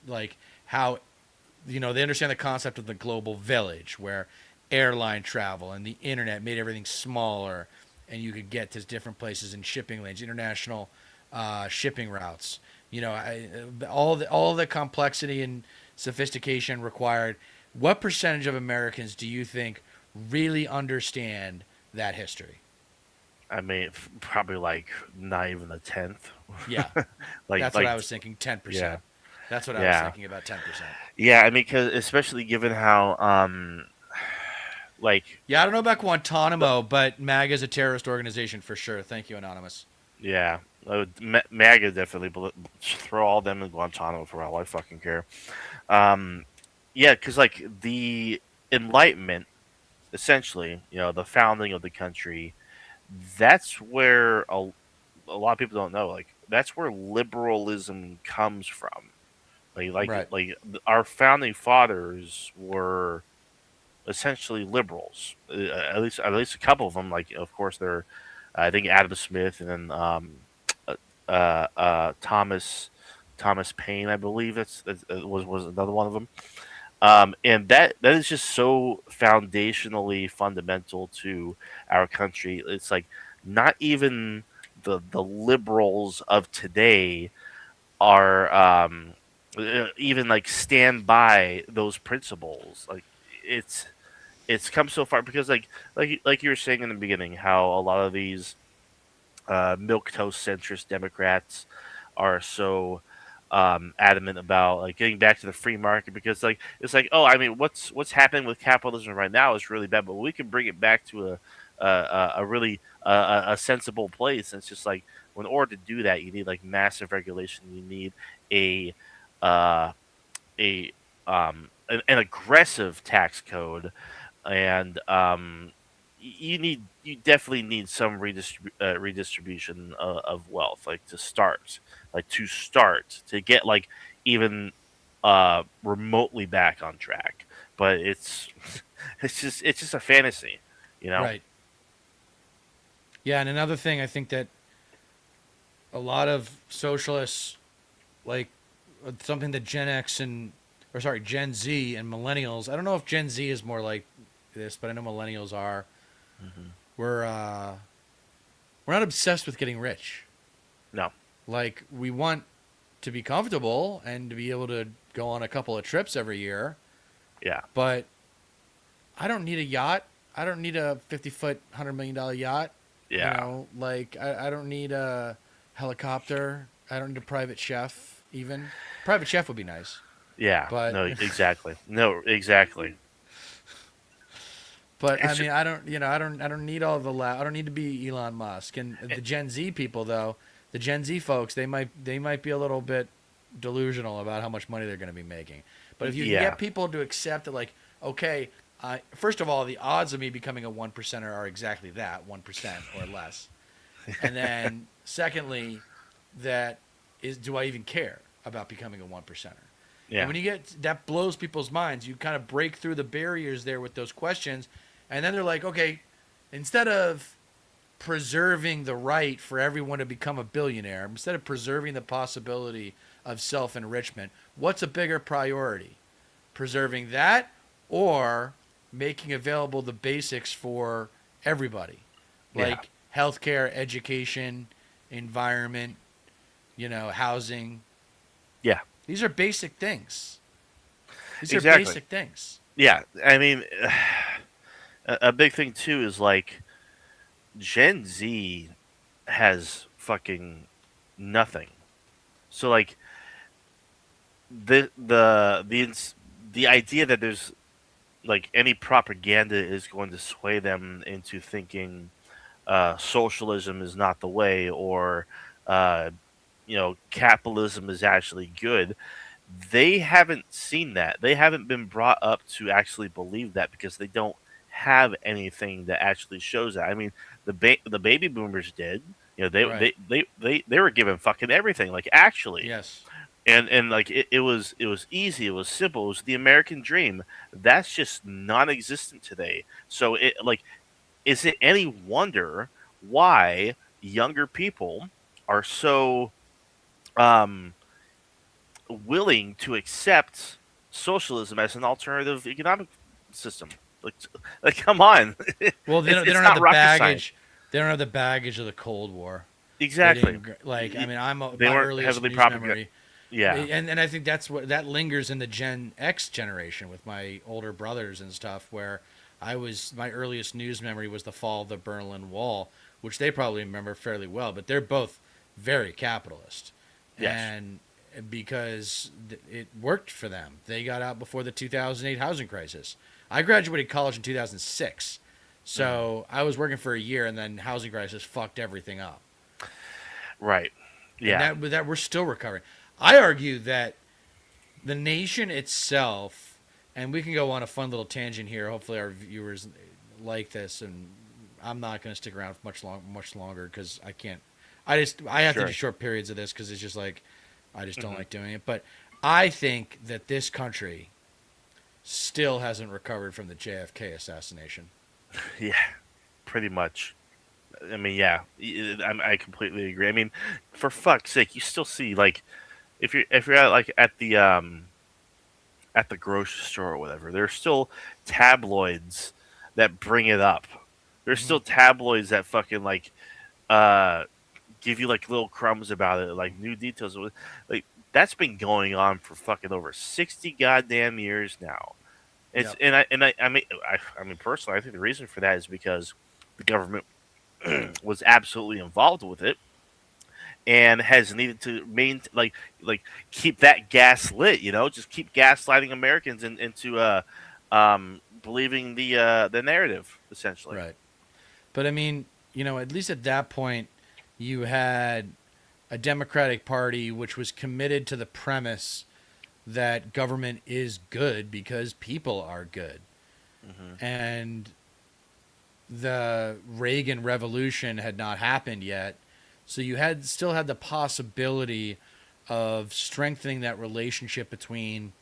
A: like how, they understand the concept of the global village, where airline travel and the internet made everything smaller, and you could get to different places in shipping lanes, international shipping routes. All the complexity and sophistication required. What percentage of Americans do you think really understand that history?
B: I mean, probably like not even a tenth.
A: Yeah,
B: like
A: that's what
B: like
A: I was thinking.
B: yeah,
A: 10%. That's what I was
B: yeah,
A: thinking, about 10%.
B: yeah. I mean, because especially given how like
A: Yeah, I don't know about
B: the,
A: Guantanamo, but MAGA is a terrorist organization for sure. Thank you, Anonymous.
B: yeah, MAGA definitely throw all them in Guantanamo for all I fucking care. Um, yeah, because like the Enlightenment, essentially, the founding of the country, that's where a lot of people don't know. Like that's where liberalism comes from.
A: Right.
B: Our founding fathers were essentially liberals. At least a couple of them. Like of course they're, I think Adam Smith and then Thomas Paine, I believe was another one of them. And that is just so foundationally fundamental to our country. It's like not even the liberals of today are even like stand by those principles. Like it's it's come so far because like you were saying in the beginning, how a lot of these milk toast centrist Democrats are so adamant about like getting back to the free market because like it's like, oh, I mean what's happening with capitalism right now is really bad, but we can bring it back to a really a sensible place. And it's just like, well, in order to do that, you need like massive regulation. You need a uh, an aggressive tax code, and you definitely need some redistribution of wealth, like to start to get like even remotely back on track. But it's it's just a fantasy, you know.
A: Right. Yeah, and another thing I think that a lot of socialists, like, something that Gen Z and millennials. I don't know if Gen Z is more like this, but I know millennials are.
B: Hmm.
A: We're we're not obsessed with getting rich.
B: No.
A: Like, we want to be comfortable and to be able to go on a couple of trips every year,
B: Yeah.
A: but I don't need a yacht. I don't need a 50-foot, $100 million yacht.
B: Yeah.
A: Like, I don't need a helicopter. I don't need a private chef, even. Private chef would be nice.
B: Yeah.
A: But,
B: No. Exactly. No. Exactly.
A: but I
B: It's
A: mean, I don't need all the I don't need to be Elon Musk. And the Gen Z people, though, the Gen Z folks, they might be a little bit delusional about how much money they're going to be making. But if you can
B: yeah.
A: get people to accept that, like, okay, first of all, the odds of me becoming a 1%er are exactly that, 1% or less. And then secondly, do I even care about becoming a 1%er? And
B: Yeah.
A: when you get that, blows people's minds. You kind of break through the barriers there with those questions, and then they're like, okay, instead of preserving the right for everyone to become a billionaire, instead of preserving the possibility of self enrichment, what's a bigger priority? Preserving that, or making available the basics for everybody,
B: Yeah.
A: like healthcare, education, environment, housing.
B: Yeah.
A: These are basic things. These are
B: Exactly.
A: basic things.
B: Yeah. I mean, a big thing too is like Gen Z has fucking nothing. So like the idea that there's like any propaganda is going to sway them into thinking socialism is not the way, or uh, capitalism is actually good. They haven't seen that. They haven't been brought up to actually believe that because they don't have anything that actually shows that. I mean, the baby boomers did.
A: Right.
B: They were given fucking everything, like, actually.
A: Yes.
B: And like, it was easy, it was simple, it was the American dream. That's just non-existent today. So, is it any wonder why younger people are so um willing to accept socialism as an alternative economic system? Like, come on.
A: Well,
B: it's
A: they
B: it's
A: don't have
B: not
A: the
B: rocket science.
A: baggage. They don't have the baggage of the Cold War. They
B: Exactly.
A: didn't like. I
B: Y-
A: mean,
B: They
A: my
B: weren't
A: earliest
B: heavily
A: news
B: propaganda.
A: memory,
B: Yeah.
A: and I think that's what that lingers in the Gen X generation with my older brothers and stuff. Where my earliest news memory was the fall of the Berlin Wall, which they probably remember fairly well. But they're both very capitalist,
B: Yes.
A: and because it worked for them, they got out before the 2008 housing crisis. I graduated college in 2006.
B: Mm.
A: So I was working for a year, and then housing crisis fucked everything up,
B: Right.
A: and
B: Yeah.
A: that we're still recovering. I argue that the nation itself, and we can go on a fun little tangent here. Hopefully, our viewers like this, and I'm not going to stick around much longer because I can't. I have to do
B: Sure.
A: short periods of this because it's just like I just don't
B: Hmm.
A: like doing it. But I think that this country still hasn't recovered from the JFK assassination.
B: Yeah. Pretty much. I mean, yeah, I completely agree. I mean, for fuck's sake, you still see, like, if you're at, like, at the grocery store or whatever, there's still tabloids that bring it up. There's
A: Hmm.
B: still tabloids that fucking, like, uh give you, like, little crumbs about it, like new details. Like, that's been going on for fucking over 60 goddamn years now. It's
A: Yep.
B: and I mean personally, I think the reason for that is because the government was absolutely involved with it and has needed to like keep that gas lit. Just keep gaslighting Americans into believing the narrative, essentially.
A: Right. But I mean, at least at that point, you had a Democratic Party which was committed to the premise that government is good because people are good.
B: Hmm.
A: And the Reagan Revolution had not happened yet. So you still had the possibility of strengthening that relationship between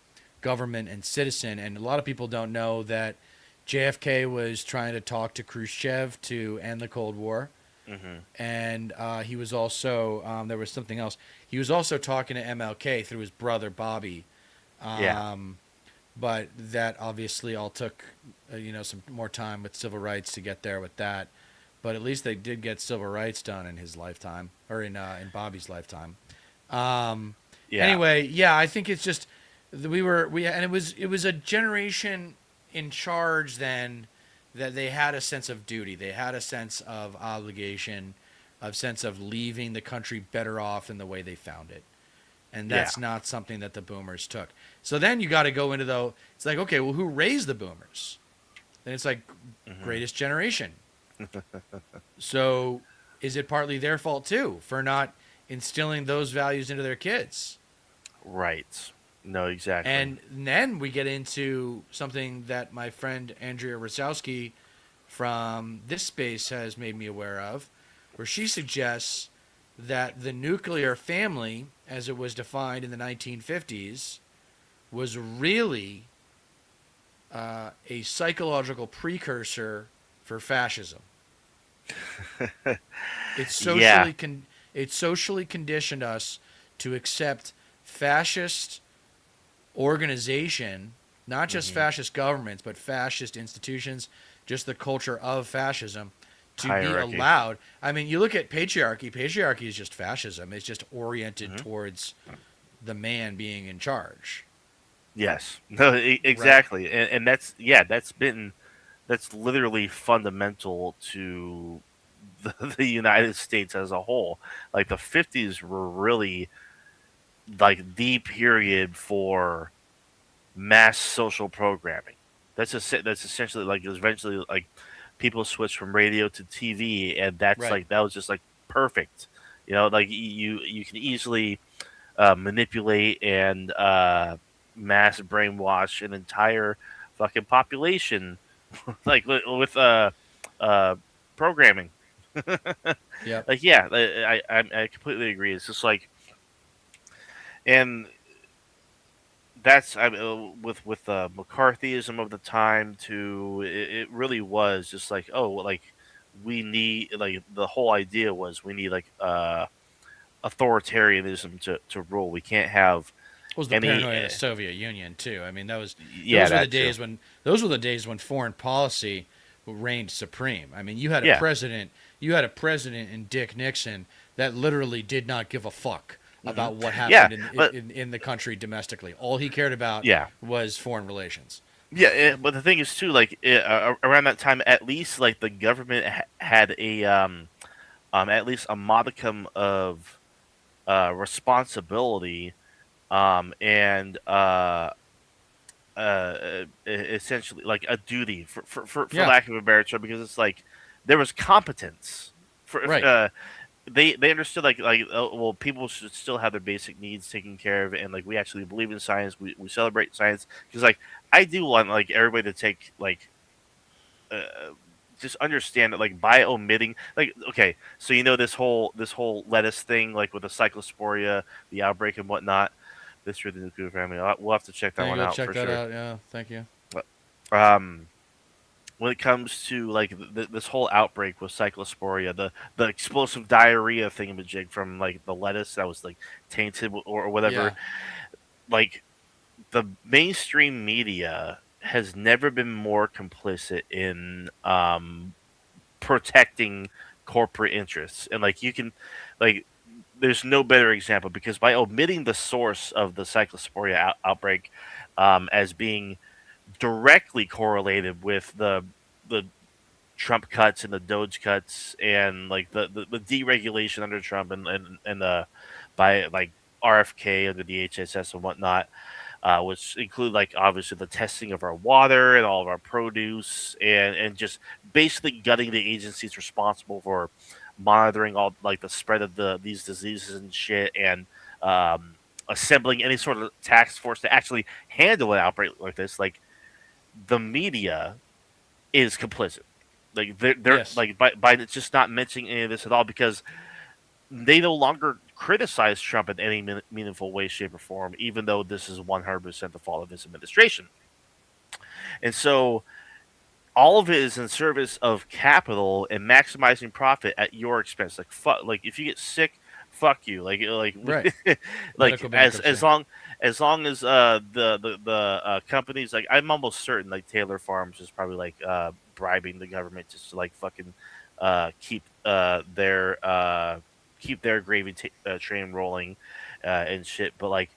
A: government and citizen. And a lot of people don't know that JFK was trying to talk to Khrushchev to end the Cold War.
B: Hmm.
A: And he was also, there was something else. He was also talking to MLK through his brother Bobby.
B: Yeah.
A: Um, but that obviously all took, some more time with civil rights to get there with that. But at least they did get civil rights done in his lifetime, or in Bobby's lifetime. Um,
B: Yeah.
A: anyway, yeah, I think it's just and it was a generation in charge then that they had a sense of duty, they had a sense of obligation, a sense of leaving the country better off than the way they found it, and
B: Yeah.
A: that's not something that the boomers took. So then you got to go into though. It's like, okay, well, who raised the boomers? Then it's like
B: Hmm.
A: greatest generation. So is it partly their fault too for not instilling those values into their kids?
B: Right. No, exactly.
A: And then we get into something that my friend Andrea Rosowski from this space has made me aware of, where she suggests that the nuclear family, as it was defined in the 1950s, was really a psychological precursor for fascism. It
B: Yeah.
A: socially conditioned us to accept fascist organization, not just
B: Hmm.
A: fascist governments, but fascist institutions, just the culture of fascism, to be
B: Hierarchy.
A: allowed. I mean, you look at patriarchy. Patriarchy is just fascism. It's just oriented
B: Hmm.
A: towards the man being in charge,
B: Yes. No,
A: right?
B: exactly. And that's literally fundamental to the United States as a whole. Like, the 50s were really, like, the period for mass social programming. That's essentially, like, it was eventually, like, people switched from radio to TV, and that's
A: Right.
B: like that was just like perfect. Like you can easily manipulate and mass brainwash an entire fucking population, like with uh, programming.
A: Yep.
B: Like yeah, I completely agree. It's just like, and that's with McCarthyism of the time too. It really was just like, oh, like we need, like the whole idea was we need like authoritarianism to rule. We can't have
A: Was the
B: any
A: paranoia of the Soviet Union too? I mean,
B: yeah,
A: those were the
B: that too.
A: days when foreign policy reigned supreme. I mean,
B: Yeah.
A: you had a president in Dick Nixon that literally did not give a fuck
B: Hmm.
A: about what
B: Yeah,
A: happened
B: but
A: in the country domestically. All he cared about
B: yeah.
A: was foreign relations.
B: Yeah, but the thing is too, like around that time, at least like the government had a at least a modicum of responsibility, and essentially like a duty for
A: Yeah.
B: lack of a better term, because it's like there was competence for
A: Right.
B: they understood like well, people should still have their basic needs taken care of, and like we actually believe in science, we celebrate science, because like I do want like everybody to take like uh, just understand that, like by omitting, like okay, so this whole lettuce thing, like with the cyclosporia, the outbreak and whatnot, this through the nuclear family, we'll have to check that
A: Can you
B: one
A: go
B: out
A: check
B: for
A: that
B: sure.
A: out? Yeah. Thank you.
B: um when it comes to like this whole outbreak with cyclosporia, the explosive diarrhea thingamajig from like the lettuce that was like tainted or whatever,
A: Yeah.
B: like the mainstream media has never been more complicit in protecting corporate interests, and like you can, like there's no better example, because by omitting the source of the cyclosporia outbreak as being directly correlated with the Trump cuts and the Doge cuts, and like the deregulation under Trump, and by like RFK under the HSS and whatnot, which include like obviously the testing of our water and all of our produce, and just basically gutting the agencies responsible for monitoring all like the spread of these diseases and shit, and assembling any sort of task force to actually handle an outbreak like this. Like the media is complicit. Like they're
A: Yes.
B: like by just not mentioning any of this at all, because they no longer criticize Trump in any meaningful way, shape, or form, even though this is 100% the fault of his administration. And so all of it is in service of capital and maximizing profit at your expense. Like fuck, like if you get sick, fuck you.
A: Right.
B: Like
A: Medical bankruptcy.
B: as long as the companies, like I'm almost certain like Taylor Farms is probably like bribing the government just to like fucking keep keep their gravy train rolling and shit. But like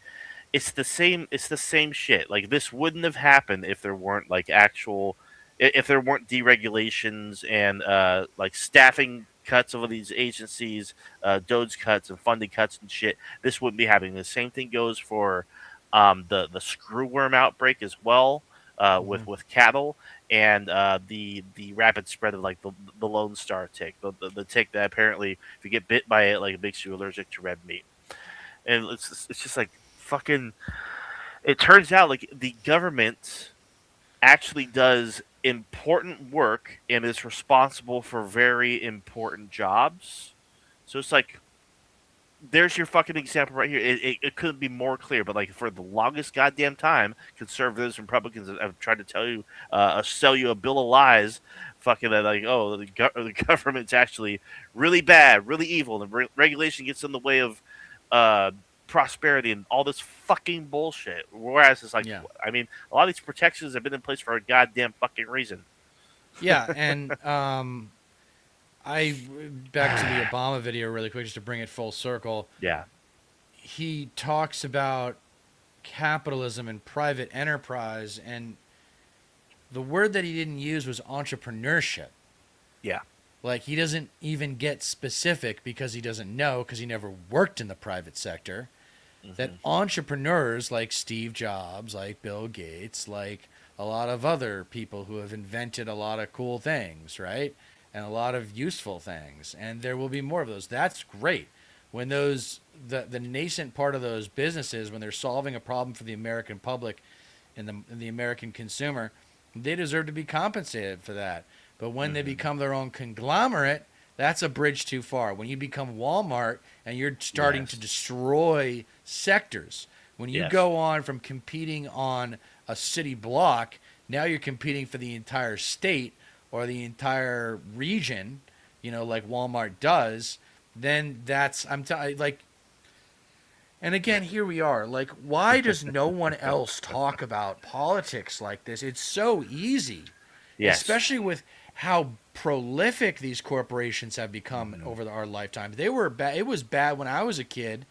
B: it's the same shit. Like this wouldn't have happened if there weren't like actual, if there weren't deregulations and like staffing cuts of these agencies, Doge cuts and funding cuts and shit. This wouldn't be happening. The same thing goes for the screwworm outbreak as well.
A: Hmm.
B: With cattle, and the rapid spread of like the Lone Star tick, the tick that apparently if you get bit by it, like it makes you allergic to red meat. And it's just like fucking, it turns out like the government actually does important work and is responsible for very important jobs. So it's like there's your fucking example right here. It couldn't be more clear. But like for the longest goddamn time, conservatives and Republicans have tried to tell you, sell you a bill of lies, fucking that like, oh, the government's actually really bad, really evil, and regulation gets in the way of uh, prosperity and all this fucking bullshit. Whereas it's like,
A: Yeah.
B: I mean, a lot of these protections have been in place for a goddamn fucking reason.
A: Yeah. And I back to the Obama video really quick just to bring it full circle.
B: Yeah.
A: He talks about capitalism and private enterprise, and the word that he didn't use was entrepreneurship.
B: Yeah.
A: Like he doesn't even get specific because he doesn't know because he never worked in the private sector. That
B: Hmm.
A: entrepreneurs like Steve Jobs, like Bill Gates, like a lot of other people who have invented a lot of cool things, right? And a lot of useful things. And there will be more of those. That's great. When the nascent part of those businesses, when they're solving a problem for the American public and the American consumer, they deserve to be compensated for that. But when they
B: Hmm.
A: become their own conglomerate, that's a bridge too far. When you become Walmart and you're starting to
B: Yes.
A: destroy sectors, when you
B: Yes.
A: go on from competing on a city block, now you're competing for the entire state or the entire region, like Walmart does, then that's like. And again, here we are. Like, why does no one else talk about politics like this? It's so easy,
B: Yes.
A: especially with how prolific these corporations have become
B: Hmm.
A: over our lifetime. They were bad. It was bad when I was a kid,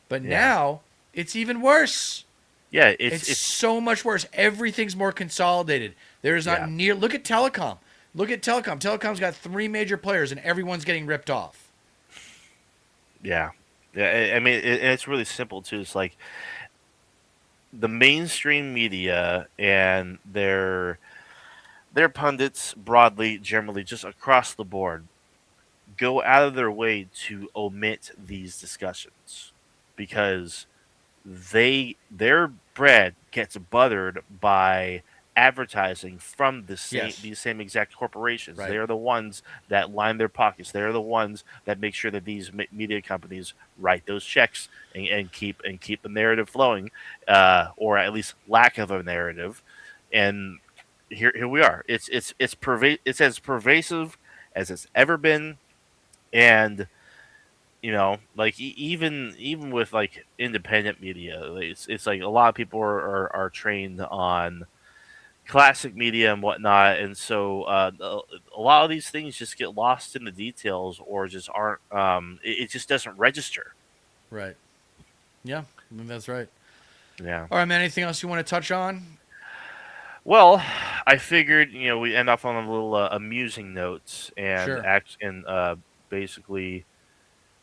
A: but
B: Yeah.
A: now it's even worse.
B: Yeah.
A: It's
B: It's
A: so much worse. Everything's more consolidated. There is not
B: yeah.
A: near. Look at telecom. Look at telecom. Telecom's got three major players, and everyone's getting ripped off.
B: Yeah. Yeah. I mean, it's really simple too. It's like the mainstream media and their pundits broadly, generally, just across the board, go out of their way to omit these discussions because their bread gets buttered by advertising from
A: Yes,
B: these same exact corporations.
A: right.
B: They are the ones that line their pockets. They are the ones that make sure that these media companies write those checks and keep the narrative flowing, or at least lack of a narrative. And here we are. It's as pervasive as it's ever been, and like even with like independent media, it's like a lot of people are trained on classic media and whatnot, and so a lot of these things just get lost in the details or just aren't. It just doesn't register.
A: Right. Yeah, I mean, that's right.
B: Yeah.
A: All right, man. Anything else you want to touch on?
B: Well, I figured we end off on a little amusing notes and
A: Sure.
B: basically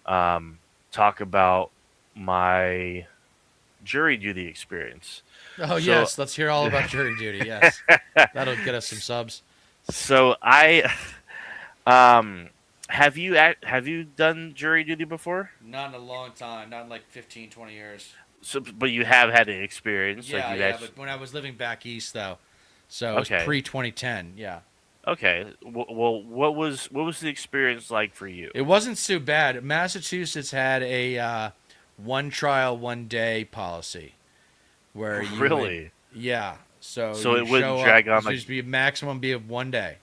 B: um, talk about my jury duty experience.
A: Oh
B: So,
A: yes, let's hear all about jury duty. Yes, that'll get us some subs.
B: so I um have you done jury duty before?
A: Not in a long time. Not in like 15, 20 years.
B: So, but you have had the experience, like
A: Yeah,
B: you've
A: yeah.
B: actually.
A: But when I was living back east, though, so it was
B: Okay,
A: pre 2010. Yeah,
B: okay. Well, what was the experience like for you?
A: it wasn't so bad. Massachusetts had a one trial, one day policy where you would,
B: Really?
A: yeah. So
B: So
A: you'd
B: it wouldn't
A: show up.
B: drag on
A: So
B: like
A: just be a maximum be of one day.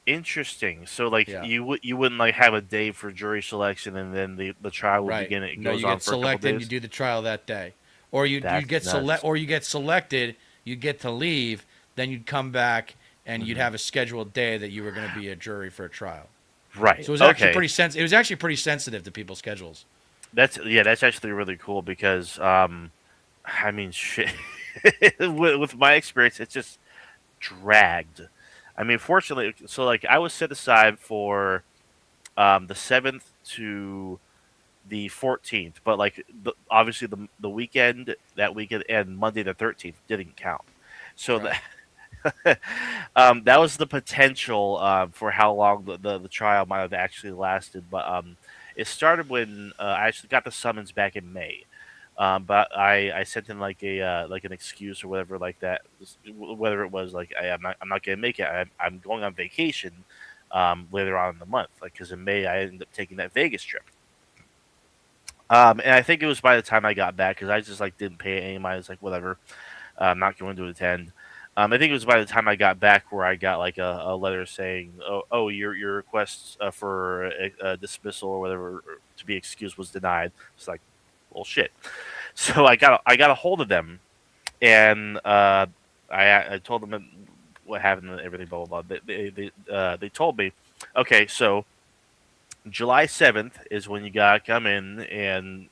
B: interesting. So like
A: Yeah.
B: you wouldn't like have a day for jury selection and then the trial will
A: Right.
B: begin. It
A: No,
B: goes
A: you
B: on
A: get
B: for a couple
A: selected and you
B: days.
A: do the trial that day. Or you
B: That's
A: get
B: nuts.
A: selected, you get to leave, then you'd come back and you'd
B: Hmm.
A: have a scheduled day that you were going to be a jury for a trial.
B: Right.
A: So it was actually
B: Okay.
A: it was actually pretty sensitive to people's schedules.
B: That's actually really cool because I mean shit with my experience it's just dragged. I mean fortunately so like I was set aside for the 7th to the 14th, but like obviously the weekend that weekend and Monday the 13th didn't count. So
A: Right.
B: that was the potential for how long the trial might have actually lasted. But it started when I actually got the summons back in May. But I sent in like a like an excuse or whatever like that, whether it was like I'm not gonna make it. I'm going on vacation later on in the month, like because in May I ended up taking that Vegas trip. And I think it was by the time I got back because I just like didn't pay any mind. I was like whatever, I'm not going to attend. I think it was by the time I got back where I got like a letter saying, "Oh, your request for a dismissal or whatever to be excused was denied." It's like, well, shit. So I got a hold of them, and I told them what happened and everything, blah blah blah. They told me, okay, so July 7th is when you gotta come in and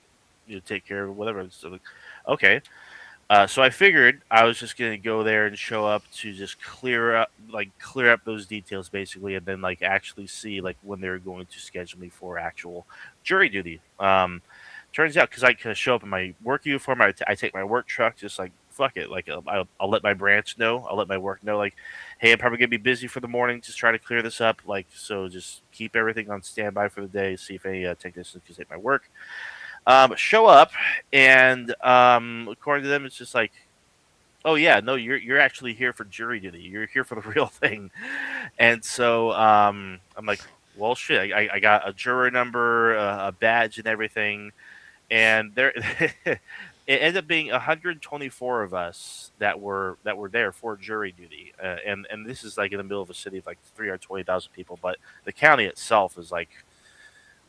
B: take care of whatever. So, like, okay, so I figured I was just gonna go there and show up to just clear up those details basically, and then like actually see like when they're going to schedule me for actual jury duty. Turns out because I can show up in my work uniform, I take my work truck, just like fuck it. Like I'll let my branch know. I'll let my work know. Like, hey, I'm probably gonna be busy for the morning. Just try to clear this up. Like, so just keep everything on standby for the day. See if any technicians can take my work. Show up, and according to them, it's just like, oh yeah, no, you're actually here for jury duty. You're here for the real thing. And so I'm like, well, shit. I got a juror number, a badge, and everything. And there, it ended up being 124 of us that were there for jury duty. And this is like in the middle of a city of like 320,000 people, but the county itself is like,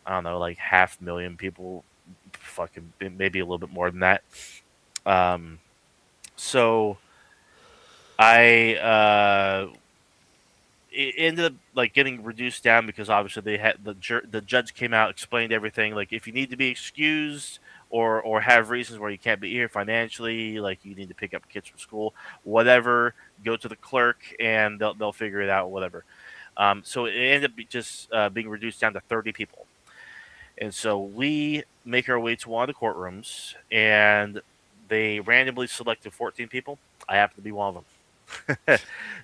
B: I don't know, like 500,000 people, fucking maybe a little bit more than that. Um, so I it ended up like getting reduced down because obviously they had the judge came out, explained everything. Like, if you need to be excused or have reasons where you can't be here financially, like you need to pick up kids from school, whatever, go to the clerk and they'll figure it out, whatever. So it ended up just being reduced down to 30 people. And so we make our way to one of the courtrooms, and they randomly selected 14 people. I happen to be one of them.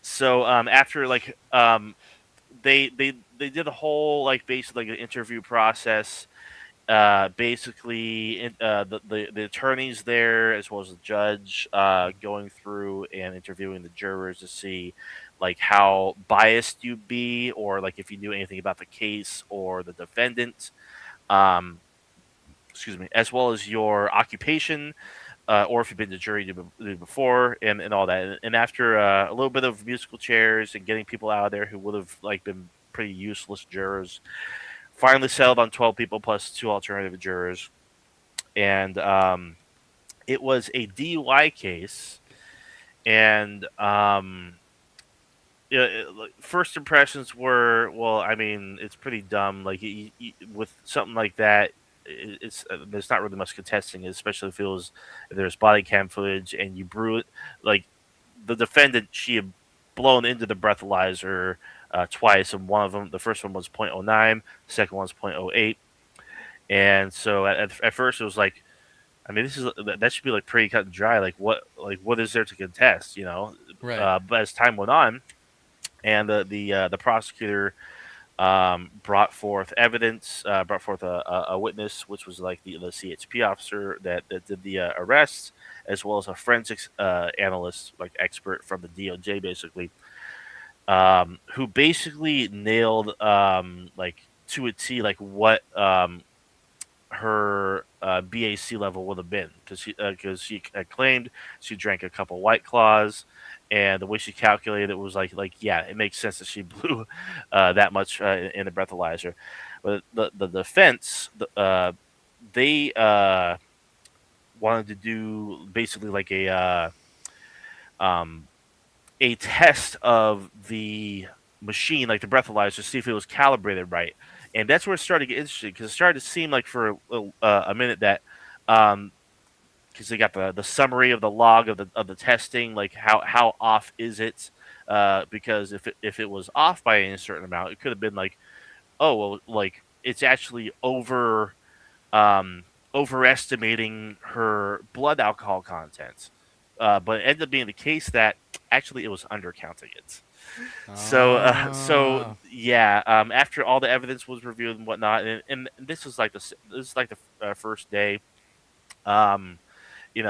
B: So after like they did a whole like basically like an interview process. Basically, the attorneys there as well as the judge going through and interviewing the jurors to see like how biased you'd be, or like if you knew anything about the case or the defendant. Um, Excuse me, as well as your occupation, or if you've been to jury duty before, and all that. And after a little bit of musical chairs and getting people out of there who would have like been pretty useless jurors, finally settled on 12 people plus two alternative jurors. And it was a DUI case. And yeah, first impressions were, well, I mean, it's pretty dumb. Like with something like that, it's there's not really much contesting it, especially if there's body cam footage and you brew it. Like the defendant, she had blown into the breathalyzer twice, and one of them, the first one was .09, the second one was .08, and so at first it was like, I mean, this is that should be like pretty cut and dry. Like what is there to contest, you know?
A: Right.
B: But as time went on, and the prosecutor brought forth evidence, brought forth a witness, which was like the CHP officer that did the arrest, as well as a forensics analyst, like expert from the DOJ, basically, who basically nailed like to a T, like what her BAC level would have been, because she claimed she drank a couple White Claws, and the way she calculated it was like yeah, it makes sense that she blew that much in the breathalyzer. But the defense, they wanted to do basically like um, a test of the machine, like the breathalyzer, to see if it was calibrated right. And that's where it started to get interesting, because it started to seem like for a minute that, because they got the summary of the log of the testing, like how off is it? Because if it was off by a certain amount, it could have been like, oh well, like it's actually um, overestimating her blood alcohol content. But it ended up being the case that actually it was undercounting it. So
A: Ah.
B: yeah, after all the evidence was reviewed and whatnot, and this is like the first day. Um, I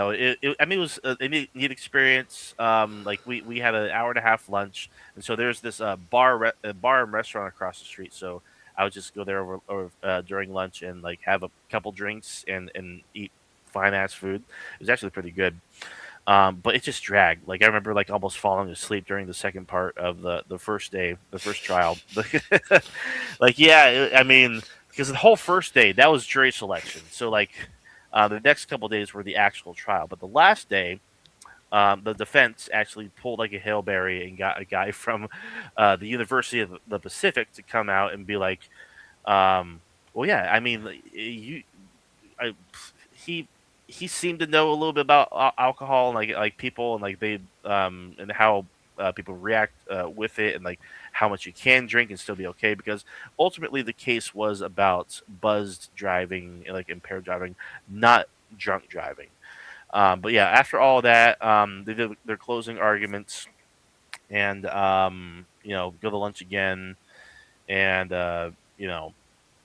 B: mean, it was a neat experience. Like we had an hour and a half lunch, and so there's this bar and restaurant across the street. So I would just go there during lunch and like have a couple drinks and eat fine ass food. It was actually pretty good. But it just dragged. Like I remember like almost falling asleep during the second part of the first day, the first trial. Like yeah, I mean, because the whole first day that was jury selection. So like the next couple days were the actual trial, but the last day, the defense actually pulled like a Hail Berry and got a guy from the University of the Pacific to come out and be like, well, yeah, I mean, I, he he seemed to know a little bit about alcohol and like people and like they and how people react with it, and like how much you can drink and still be okay, because ultimately the case was about buzzed driving and like impaired driving, not drunk driving. But yeah, after all that, they did their closing arguments, and go to lunch again, and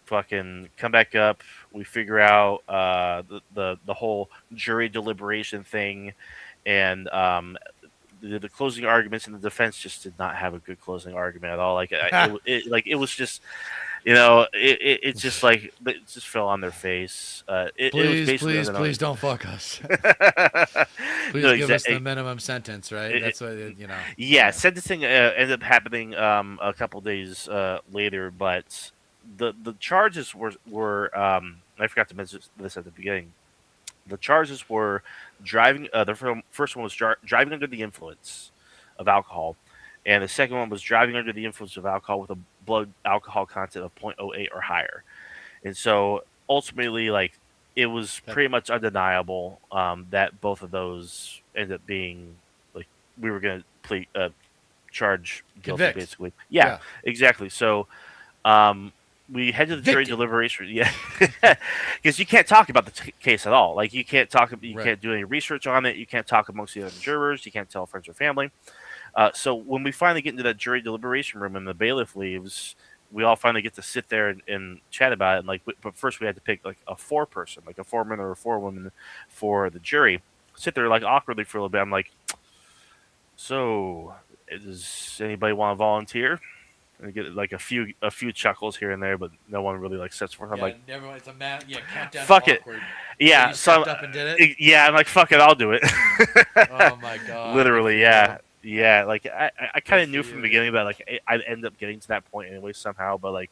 B: fucking come back up. We figure out the whole jury deliberation thing, and the closing arguments and the defense just did not have a good closing argument at all. It was just it's just like it just fell on their face. It was
A: Please,
B: basically
A: please, please don't fuck us.
B: no,
A: Please give us the minimum sentence, right? That's what
B: yeah, sentencing ended up happening a couple days later, but the charges were I forgot to mention this at the beginning. The charges were driving. First one was driving under the influence of alcohol, and the second one was driving under the influence of alcohol with a blood alcohol content of 0.08 or higher. And so ultimately, like, it was
A: That-
B: pretty much undeniable that both of those ended up being like we were going to charge guilty,
A: Convict.
B: basically. Yeah,
A: Yeah.
B: exactly. So um, we head to the jury
A: Convicted.
B: deliberation. Yeah, because you can't talk about the case at all. Like, you can't talk. You
A: Right.
B: can't do any research on it. You can't talk amongst the other jurors. You can't tell friends or family. So when we finally get into that jury deliberation room and the bailiff leaves, we all finally get to sit there and chat about it. And but first we had to pick like a four-person, like a foreman or a forewoman for the jury. Sit there like awkwardly for a little bit. I'm like, so does anybody want to volunteer? And get like a few chuckles here and there, but no one really like sets forth. I'm like,
A: everyone, it's a man. Yeah, countdown.
B: fuck it.
A: Awkward.
B: Yeah,
A: you
B: so
A: stepped up and did it.
B: yeah, I'm like, fuck it, I'll do it.
A: Oh my god.
B: Literally,
A: Good
B: yeah.
A: for
B: Yeah, like I kind of
A: Good
B: knew
A: for
B: from
A: you,
B: the beginning that like I'd end up getting to that point anyway somehow, but like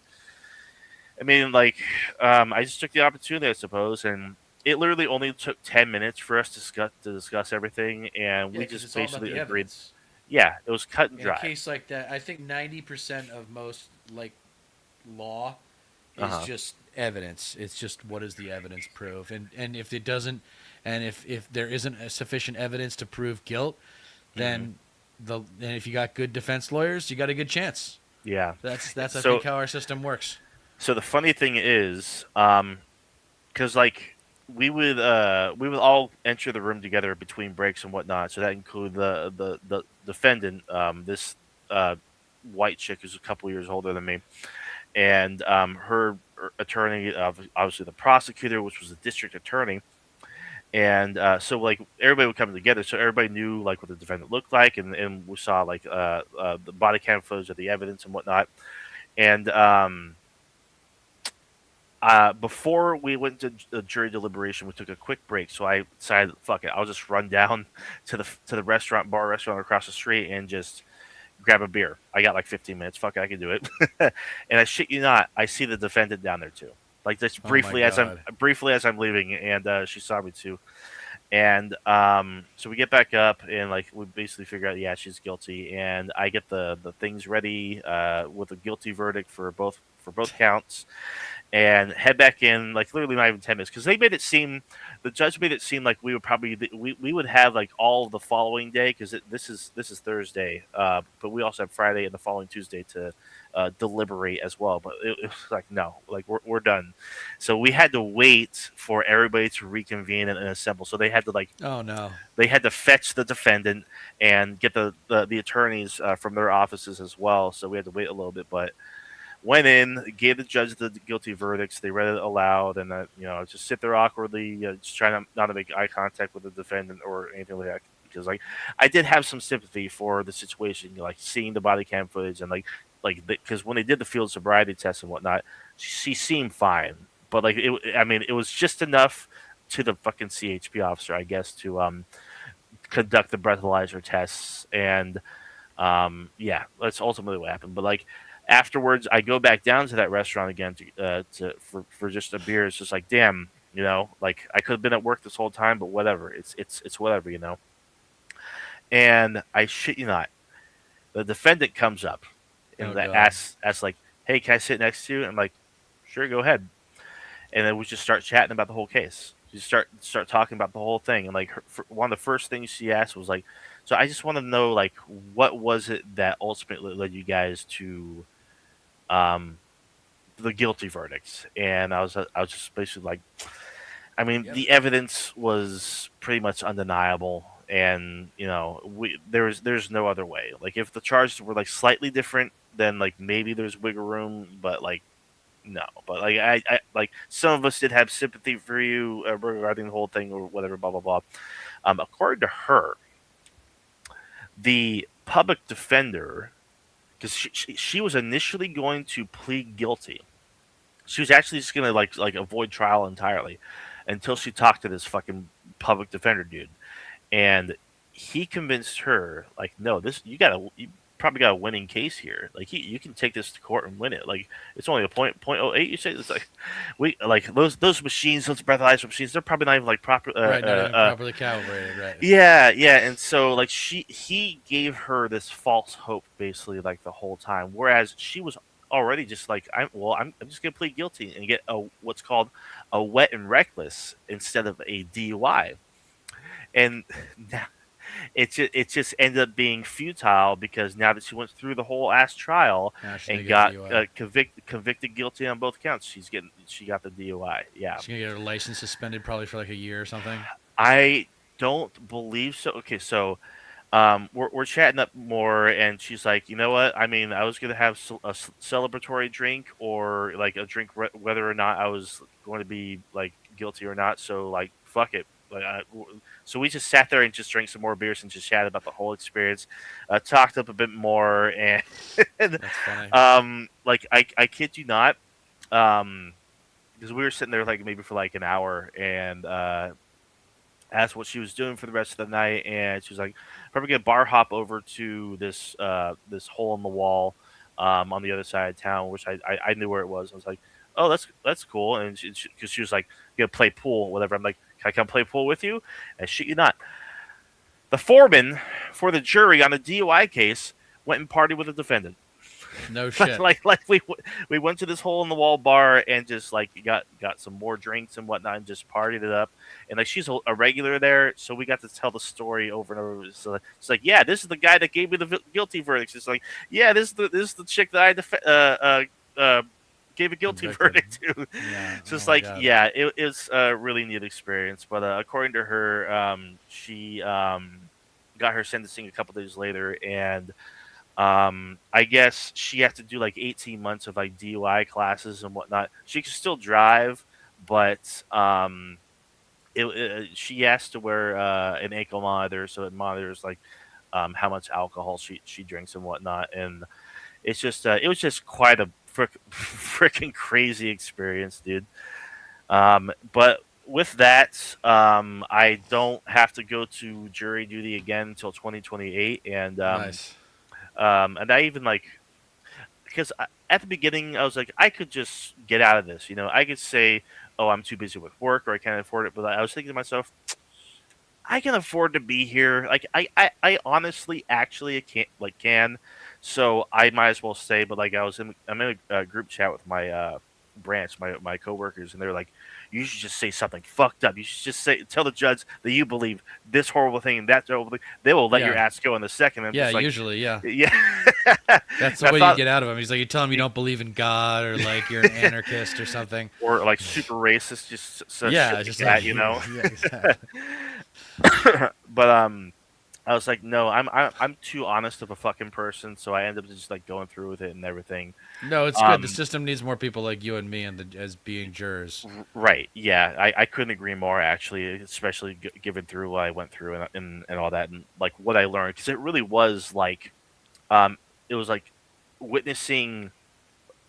B: I mean, like I just took the opportunity, I suppose, and it literally only took 10 minutes for us to discuss everything, and
A: Yeah,
B: we
A: because
B: just
A: it's all about
B: basically
A: the
B: agreed.
A: evidence.
B: Yeah, it was cut and
A: In a
B: dry.
A: case like that, I think 90% of most like law
B: Uh
A: is
B: huh.
A: just evidence. It's just what does the evidence prove, and if it doesn't, and if there isn't a sufficient evidence to prove guilt,
B: Hmm.
A: then then if you got good defense lawyers, you got a good chance.
B: Yeah.
A: That's I
B: So
A: think how our system works.
B: so the funny thing is, because like we would all enter the room together between breaks and whatnot. So that include the defendant, this uh, white chick who's a couple years older than me, and her attorney, obviously the prosecutor, which was the district attorney. And so like everybody would come together, so everybody knew like what the defendant looked like, and we saw like the body cam footage of the evidence and whatnot. And before we went to jury deliberation, we took a quick break. So I decided, fuck it, I'll just run down to the restaurant across the street and just grab a beer. I got like 15 minutes. Fuck it, I can do it. And I shit you not, I see the defendant down there too. Like just
A: Oh my god.
B: briefly as I'm leaving, and she saw me too. And so we get back up and like we basically figure out, yeah, she's guilty, and I get the things ready with a guilty verdict for both counts, and head back in like literally not even 10 minutes because they made it seem the judge made it seem like we would we would have like all the following day because this is Thursday, but we also have Friday and the following Tuesday to deliberate as well. But it was like, no, like we're done. So we had to wait for everybody to reconvene and assemble. So they had to like
A: Oh no.
B: they had to fetch the defendant and get the attorneys from their offices as well. So we had to wait a little bit, but went in, gave the judge the guilty verdicts. They read it aloud, and just sit there awkwardly, just trying not to make eye contact with the defendant or anything like that. Because like I did have some sympathy for the situation, like seeing the body cam footage and because when they did the field sobriety test and whatnot, she seemed fine, but like I mean, it was just enough to the fucking CHP officer, I guess, to conduct the breathalyzer tests and yeah, that's ultimately what happened. But like afterwards, I go back down to that restaurant again for just a beer. It's just like, damn, like I could have been at work this whole time, but whatever. It's whatever, And I shit you not, the defendant comes up
A: Oh
B: and
A: god.
B: asks like, "Hey, can I sit next to you?" And I'm like, "Sure, go ahead." And then we just start chatting about the whole case. You start talking about the whole thing, and like one of the first things she asked was like, "So I just want to know like what was it that ultimately led you guys to um, the guilty verdicts?" And I was just basically like, I mean,
A: Yep.
B: the evidence was pretty much undeniable, and there's no other way. Like, if the charges were like slightly different, then like maybe there's wiggle room, but like no. But like I like some of us did have sympathy for you regarding the whole thing or whatever, blah blah blah. According to her, the public defender, because she was initially going to plead guilty. She was actually just gonna like avoid trial entirely until she talked to this fucking public defender dude, and he convinced her like, no, this you probably got a winning case here. Like you can take this to court and win it. Like it's only a point oh eight. You say it's like we like those machines, those breathalyzer machines. They're probably not even like proper.
A: Right, not even properly calibrated. Right.
B: Yeah, yeah, and so like he gave her this false hope basically like the whole time, whereas she was already just like I'm just gonna plead guilty and get a what's called a wet and reckless instead of a DUI, and now it just ended up being futile because now that she went through the whole ass trial
A: Now she's gonna
B: and
A: get
B: got
A: DUI.
B: convicted guilty on both counts, she got the DUI. Yeah,
A: She's gonna get her license suspended probably for like a year or something.
B: I don't believe so. Okay, so we're chatting up more, and she's like, you know what? I mean, I was gonna have a celebratory drink or like a drink whether or not I was going to be like guilty or not. So like, fuck it. Like, so we just sat there and just drank some more beers and just chatted about the whole experience, talked up a bit more, and
A: That's funny.
B: like I kid you not, because we were sitting there like maybe for like an hour, and asked what she was doing for the rest of the night, and she was like, "Probably gonna bar hop over to this hole in the wall on the other side of town," which I knew where it was. I was like, "Oh, that's cool," and because she was like, "Gonna play pool, or whatever." I'm like, "Can I come play pool with you?" And shit, you not. The foreman for the jury on a DUI case went and partied with the defendant.
A: No shit.
B: like we went to this hole in the wall bar and just like got some more drinks and whatnot and just partied it up. And like she's a regular there, so we got to tell the story over and over. So it's like, yeah, this is the guy that gave me the guilty verdict. It's like, yeah, this is the chick that gave a guilty
A: Convicted.
B: verdict to.
A: Yeah.
B: So it's
A: Oh my
B: like,
A: God.
B: yeah, it's a really neat experience. But according to her, she got her sentencing a couple days later, and I guess she had to do like 18 months of like DUI classes and whatnot. She can still drive, but she has to wear an ankle monitor, so it monitors like how much alcohol she drinks and whatnot. And it's just it was just quite a freaking crazy experience, dude. But with that, I don't have to go to jury duty again until 2028,
A: Nice.
B: and I even like because at the beginning I was like, I could just get out of this. I could say, oh, I'm too busy with work or I can't afford it. But I was thinking to myself, I can afford to be here. Like I honestly actually can. So I might as well stay. But like I'm in a group chat with my branch, my coworkers, and they're like, you should just say something fucked up. You should just tell the judge that you believe this horrible thing and that horrible thing. They will let your
A: Yeah.
B: ass go in a second. I'm
A: Yeah,
B: just like,
A: usually, yeah.
B: yeah.
A: That's
B: I
A: the way
B: thought-
A: you get out of him. He's like, you tell him you don't believe in God or like you're an anarchist or something.
B: or like super racist, just such
A: Yeah,
B: shit like
A: just
B: that,
A: like Yeah, exactly.
B: But I was like, no, I'm too honest of a fucking person, so I ended up just like going through with it and everything.
A: No, it's good. The
B: Um,
A: system needs more people like you and me as being jurors.
B: Right? Yeah, I couldn't agree more. Actually, especially given through what I went through and all that, and like what I learned, because it really was like, it was like witnessing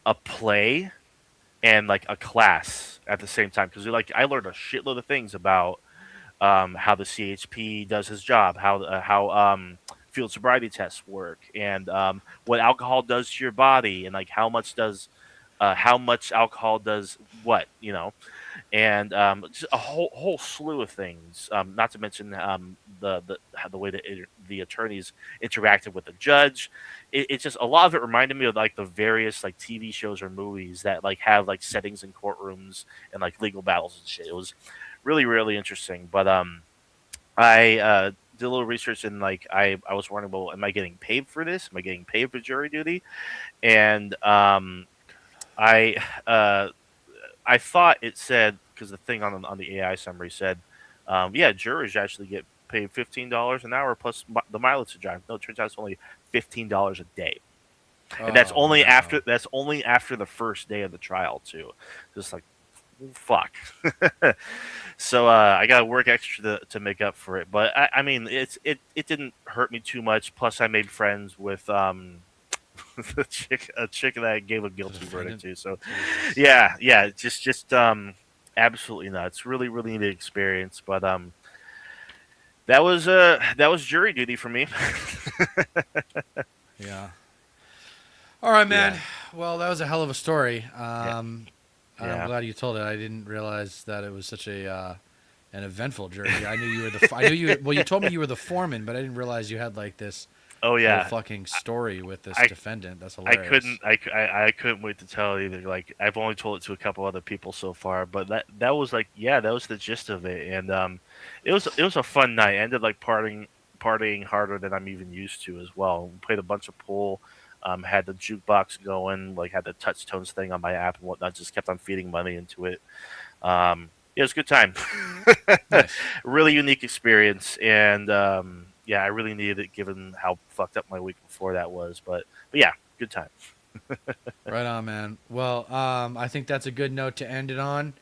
B: a play and like a class at the same time. Because like I learned a shitload of things about how the CHP does his job, how field sobriety tests work, and what alcohol does to your body, and like how much alcohol does what. And just a whole slew of things. Not to mention the way that the attorneys interacted with the judge. It's just a lot of it reminded me of like the various like TV shows or movies that like have like settings in courtrooms and like legal battles and shit. It was really really interesting. But I did a little research and like I was wondering, well, am I getting paid for this? Am I getting paid for jury duty? And I I thought it said because the thing on the AI summary said, yeah, jurors actually get paid $15 an hour plus the mileage to drive. No, it turns out it's only $15 a day, and
A: Oh no.
B: that's only after the first day of the trial too. Just like fuck. So I got to work extra to make up for it. But I mean, it didn't hurt me too much. Plus, I made friends with a chick that I gave a
A: The
B: guilty verdict
A: defendant.
B: to. So
A: Jesus.
B: yeah, just absolutely nuts. Really, really neat experience. But that was jury duty for me.
A: Yeah. All right, man.
B: Yeah,
A: Well, that was a hell of a story.
B: yeah,
A: I'm
B: yeah.
A: glad you told it. I didn't realize that it was such a an eventful jury. I knew you were the. I knew you. Well, you told me you were the foreman, but I didn't realize you had like this
B: Oh
A: whole
B: yeah.
A: fucking story with this
B: I
A: defendant. That's
B: I
A: hilarious.
B: couldn't I couldn't wait to tell either. Like I've only told it to a couple other people so far, but that was like yeah, that was the gist of it, and it was a fun night. I ended like partying harder than I'm even used to as well. We played a bunch of pool, had the jukebox going, like had the touch tones thing on my app and whatnot. Just kept on feeding money into it. Yeah, it was a good time.
A: Nice.
B: Really unique experience, and yeah, I really needed it given how fucked up my week before that was. But yeah, good time.
A: Right on, man. Well, I think that's a good note to end it on.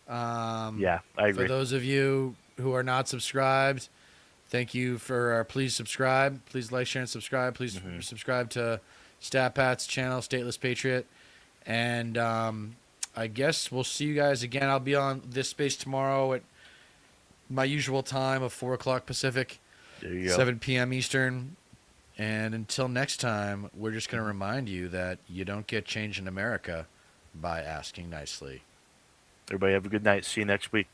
A: Um,
B: Yeah, I
A: for
B: agree.
A: those of you who are not subscribed, thank you for please subscribe. Please like, share, and subscribe. Please
B: Hmm.
A: subscribe to Stat Pat's channel, Stateless Patriot. And I guess we'll see you guys again. I'll be on this space tomorrow at my usual time of 4 o'clock Pacific,
B: There you go.
A: 7 p.m. Eastern. And until next time, we're just going to remind you that you don't get change in America by asking nicely.
B: Everybody have a good night. See you next week.